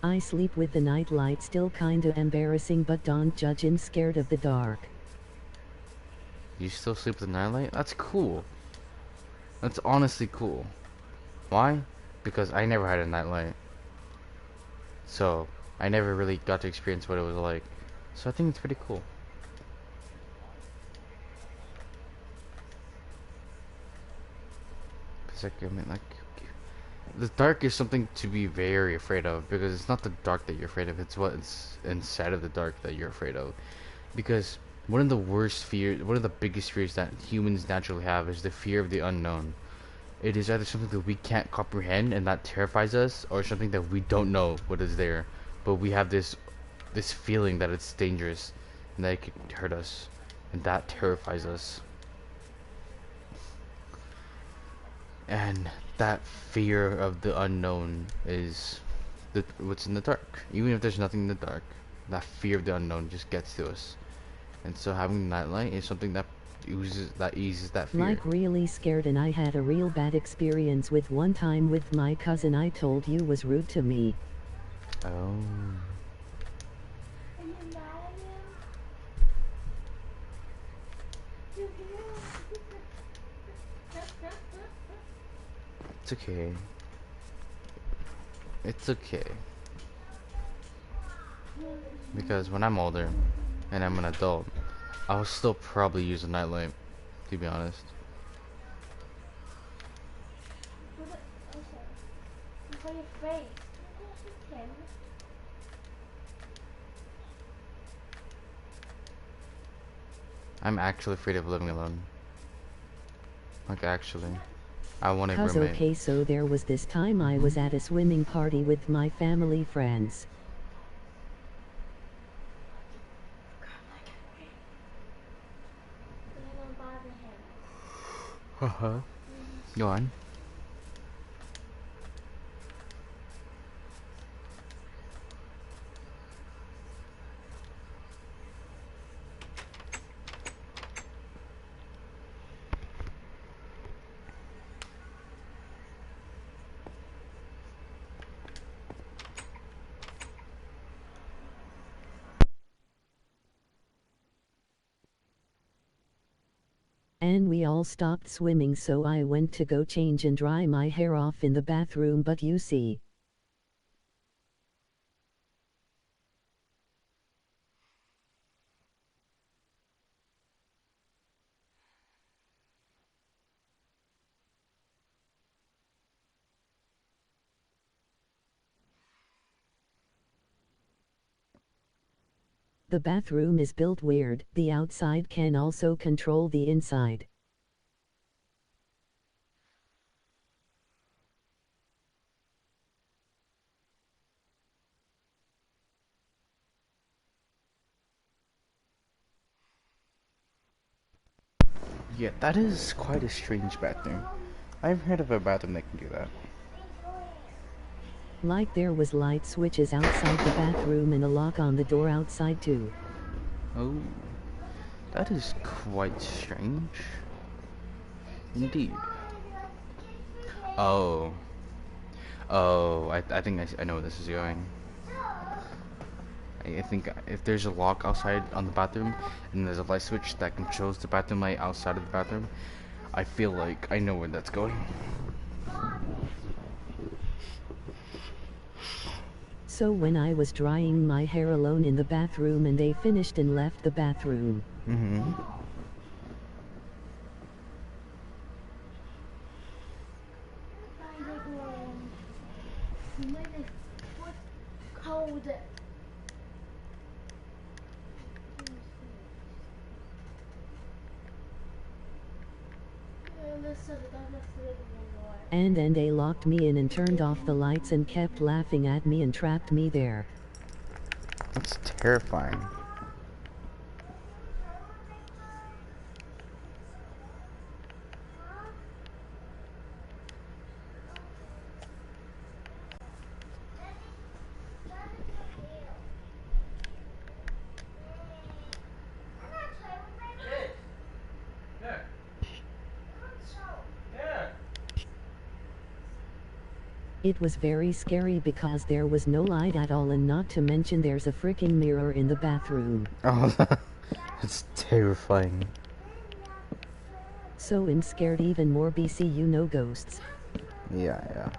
I sleep with the night light still kinda embarrassing, but don't judge, I'm scared of the dark. You still sleep with the nightlight? That's cool. That's honestly cool. Why? Because I never had a nightlight. So, I never really got to experience what it was like. So I think it's pretty cool. Cause like, I mean, like, the dark is something to be very afraid of. Because it's not the dark that you're afraid of, it's what's inside of the dark that you're afraid of. Because one of the worst fears, one of the biggest fears that humans naturally have is the fear of the unknown. It is either something that we can't comprehend and that terrifies us, or something that we don't know what is there, but we have this feeling that it's dangerous and that it could hurt us, and that terrifies us. And that fear of the unknown is what's in the dark. Even if there's nothing in the dark, that fear of the unknown just gets to us. And so having nightlight is something that eases that fear. Like really scared, and I had a real bad experience with one time with my cousin I told you was rude to me. Oh. Are you mad at him? It's okay. It's okay. Because when I'm older and I'm an adult, I'll still probably use a nightlight, to be honest. Before your face. Him. I'm actually afraid of living alone. Like actually. I want a Cause roommate. okay, so there was this time I was at a swimming party with my family friends. So you don't bother him. Uh-huh. Go on. And we all stopped swimming, so I went to go change and dry my hair off in the bathroom, but you see. The bathroom is built weird. The outside can also control the inside. Yeah, that is quite a strange bathroom. I've heard of a bathroom that can do that. Like there was light switches outside the bathroom and a lock on the door outside too. Oh, that is quite strange. Indeed. Oh. Oh, I think I know where this is going. I think if there's a lock outside on the bathroom and there's a light switch that controls the bathroom light outside of the bathroom, I feel like I know where that's going. So when I was drying my hair alone in the bathroom and they finished and left the bathroom. Mm-hmm. Cold. And they locked me in and turned off the lights and kept laughing at me and trapped me there. That's terrifying. It was very scary because there was no light at all, and not to mention there's a freaking mirror in the bathroom. Oh, that's terrifying. So I'm scared even more. BC, you know ghosts. Yeah.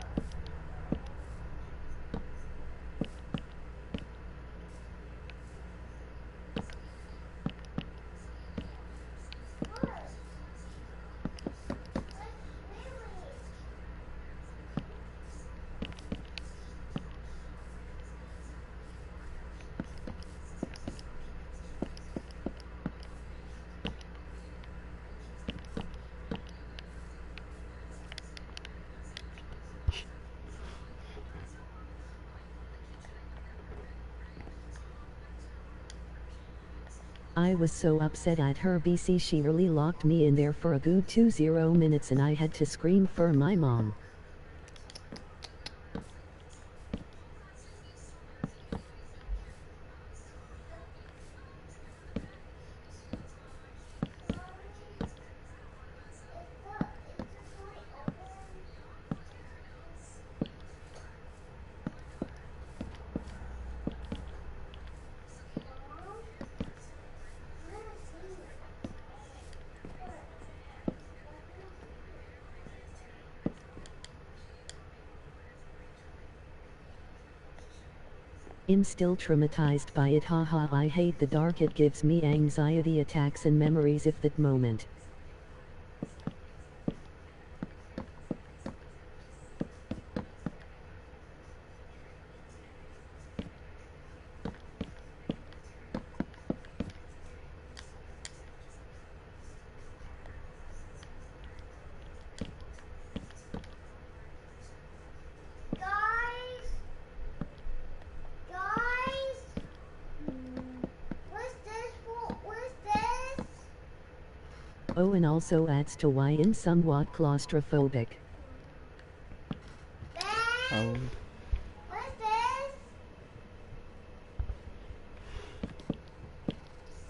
I was so upset at her. BC, she really locked me in there for a good 20 minutes and I had to scream for my mom. I'm still traumatized by it. Haha, I hate the dark. It gives me anxiety attacks and memories of that moment. Oh, and also adds to why I'm somewhat claustrophobic. Oh. What's this?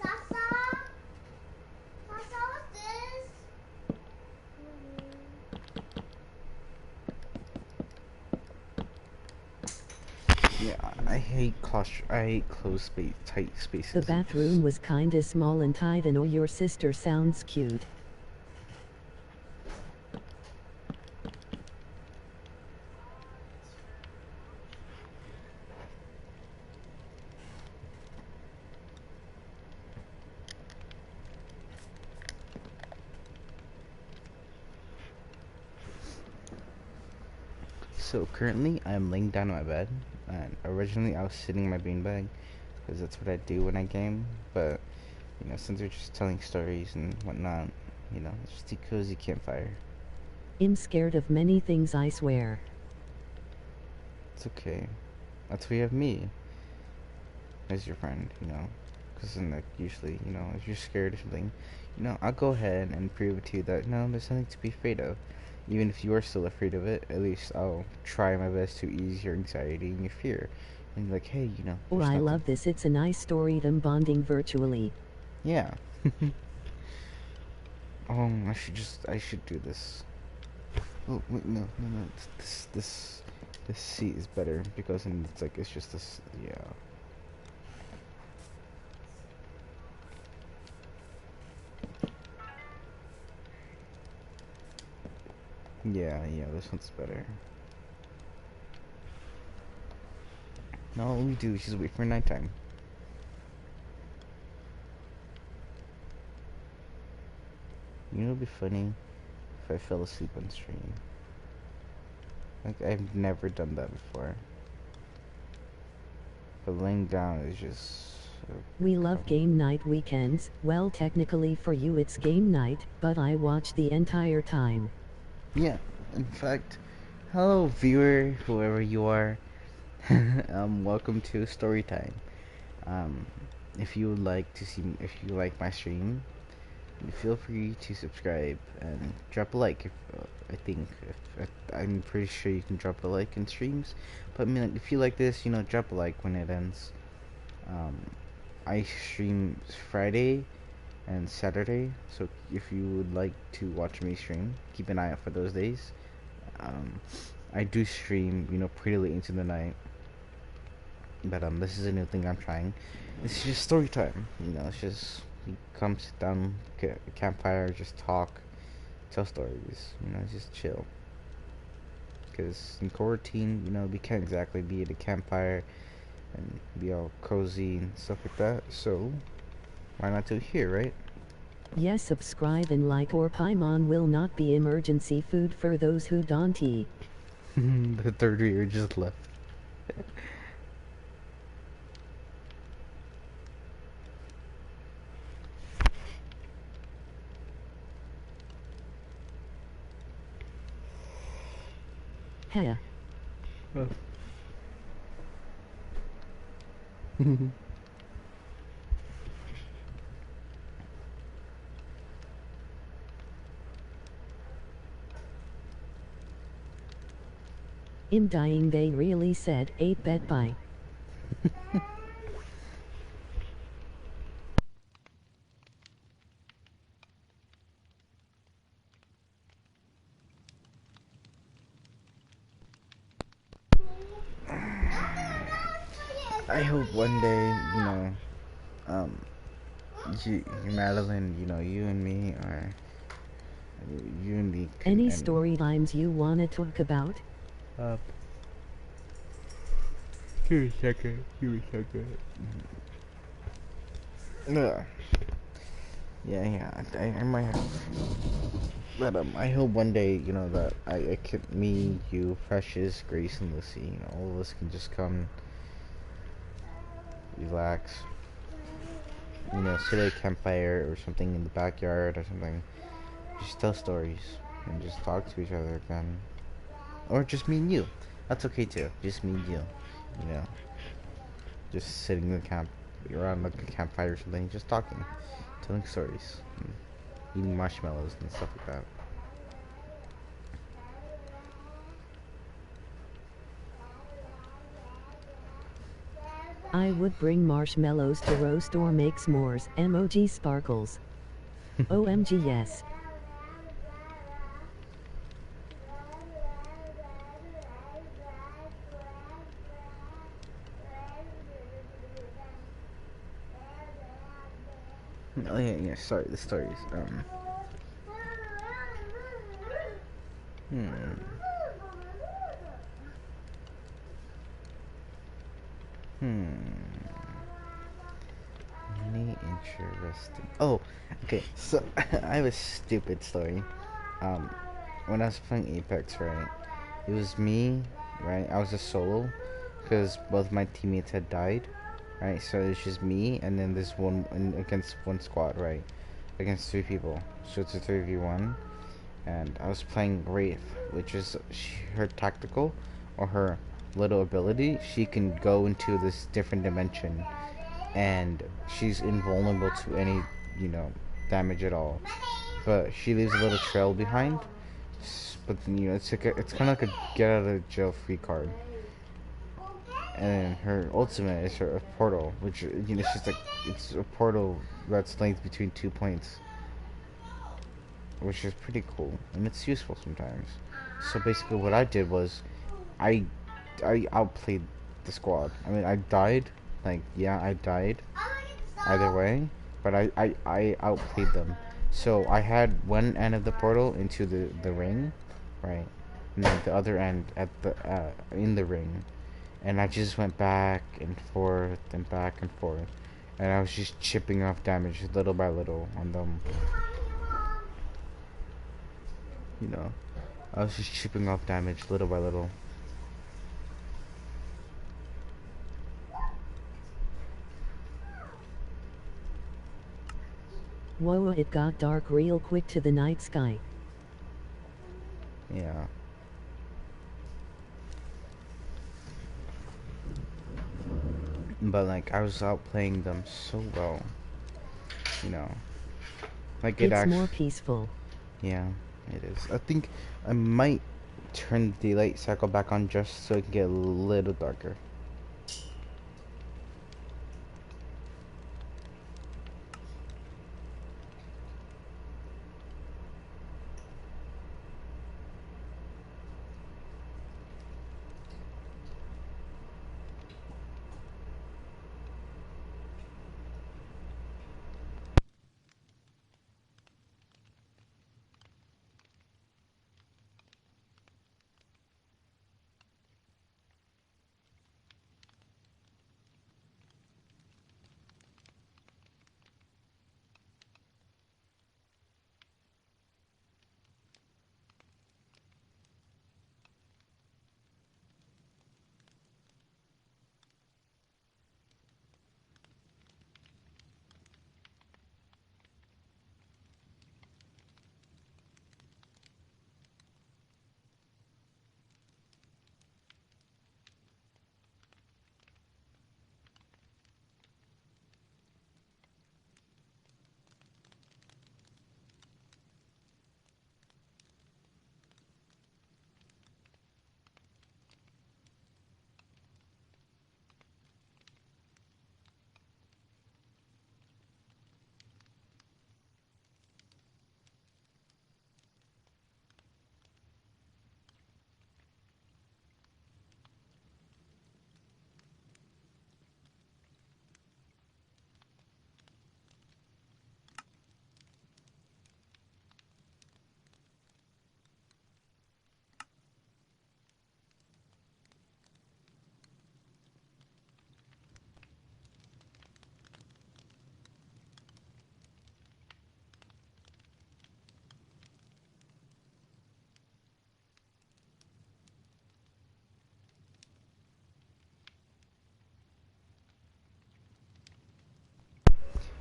Sasa? Sasa, what's this? Yeah, I hate closed space, tight spaces. The bathroom was kinda small and tight, and oh, your sister sounds cute. So currently I'm laying down on my bed, and originally I was sitting in my beanbag, because that's what I do when I game, but, since we're just telling stories and whatnot, it's just a cozy campfire. I'm scared of many things, I swear. It's okay. That's why you have me as your friend, because then, like, usually, if you're scared of something, I'll go ahead and prove to you that, no, there's nothing to be afraid of. Even if you are still afraid of it, at least I'll try my best to ease your anxiety and your fear. And like, hey, Oh, there's I nothing. love this. It's a nice story, them bonding virtually. Yeah. I should do this. Oh, wait, no. This seat is better because then it's just this, yeah. Yeah, this one's better. Now all we do is just wait for nighttime. It'd be funny if I fell asleep on stream. Like, I've never done that before. But laying down is just... We love game night weekends. Well, technically for you it's game night, but I watch the entire time. Yeah, in fact, hello viewer, whoever you are. Welcome to story time. If you would like to see, if you like my stream, feel free to subscribe and drop a like. I'm pretty sure you can drop a like in streams, but I mean, like, if you like this, drop a like when it ends. I stream Friday and Saturday, so if you would like to watch me stream, keep an eye out for those days. I do stream, pretty late into the night, but this is a new thing I'm trying. It's just story time, it's just we come sit down, get a campfire, just talk, tell stories, just chill. Because in quarantine, we can't exactly be at a campfire and be all cozy and stuff like that, so why not do it here, right? Yes, subscribe and like, or Paimon will not be emergency food for those who don't eat. The third year just left. Heh. I'm dying, they really said 8-bet bye. I hope one day, Madeline, you and me, or you and me. Any story times you wanna talk about? Give me a second. Yeah, I might have. But I hope one day, that I can, me, you, Precious, Grace, and Lucy, all of us can just come, relax, sit at a campfire or something in the backyard or something, just tell stories and just talk to each other again, or just me and you. That's okay too. Just me and you, just sitting in the camp around like a campfire or something, just talking, telling stories, and eating marshmallows and stuff like that. I would bring marshmallows to roast or make s'mores. Emoji sparkles. OMG yes. Oh yeah, sorry, the stories. Hmm. Any interesting? Oh, okay. So I have a stupid story. When I was playing Apex, right? It was me, right? I was a solo because both my teammates had died, right? So it's just me and then this one against one squad, right? Against three people. So it's a 3v1. And I was playing Wraith, which is her tactical or her little ability. She can go into this different dimension and she's invulnerable to any, you know, damage at all. But she leaves a little trail behind. But you know, it's like it's kind of like a get out of jail free card. And her ultimate is her portal, which you know, it's just like it's a portal that's length between 2 points, which is pretty cool and it's useful sometimes. So basically, what I did was, I I outplayed the squad. I mean, I died. Like, yeah, I died either way, but I outplayed them. So I had one end of the portal into the ring, right, and then the other end at the in the ring, and I just went back and forth and back and forth, and I was just chipping off damage little by little on them. You know, I was just chipping off damage little by little. Whoa, it got dark real quick to the night sky. Yeah. But like I was outplaying them so well, you know. Like it It's more actually, peaceful. yeah, it is. I think I might turn the daylight cycle back on just so it can get a little darker.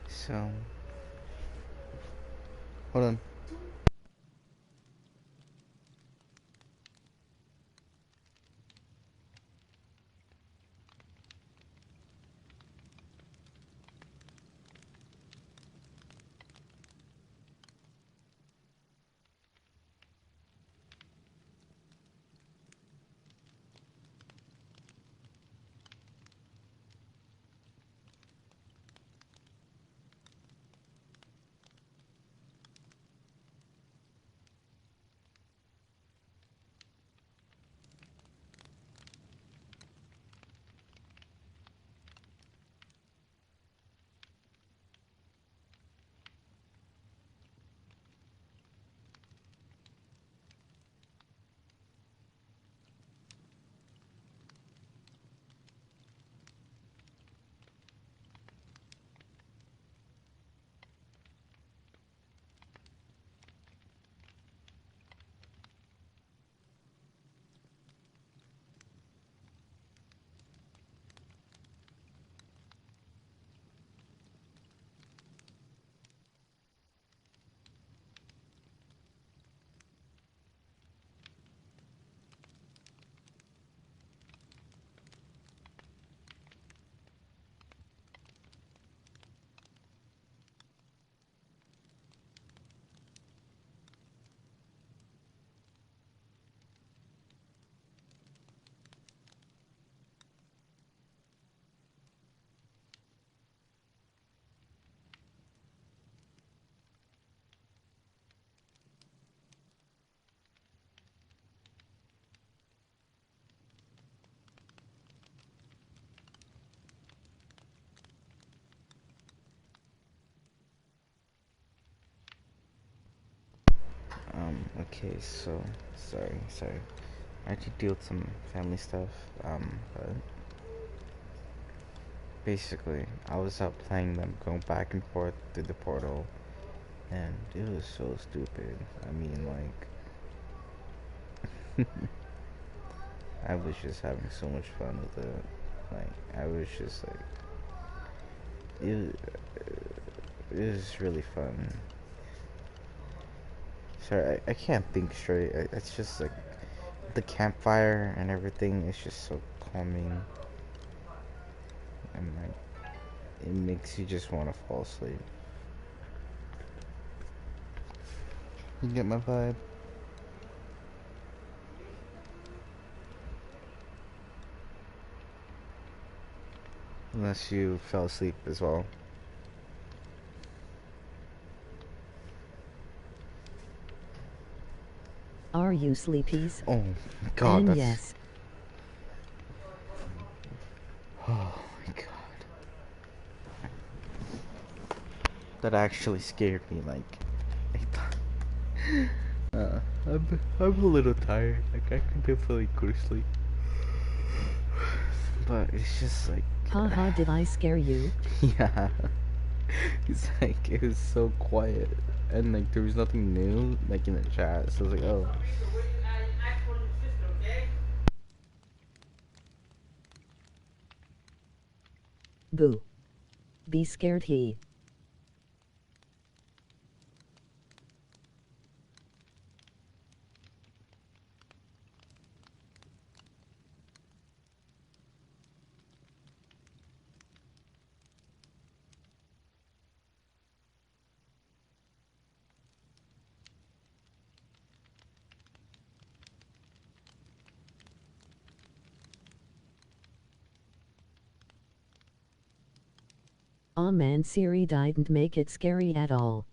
So, hold on. Okay, so sorry. I had to deal with some family stuff. But basically, I was out playing them, going back and forth through the portal, and it was so stupid. I mean, like, I was just having so much fun with it. Like, I was just like, it, it was really fun. Sorry, I can't think straight. It's just like the campfire and everything is just so calming, and like it makes you just want to fall asleep. You get my vibe? Unless you fell asleep as well. Are you sleepies? Oh my god, And that's yes. oh my god. That actually scared me. Like, I thought, I'm a little tired. Like, I can definitely go to sleep. But it's just like, Haha, did I scare you? yeah. It's like, it was so quiet. And like, there was nothing new, like, in the chat. So I was like, oh. Boo. Be scared he. Aw man, Siri didn't make it scary at all.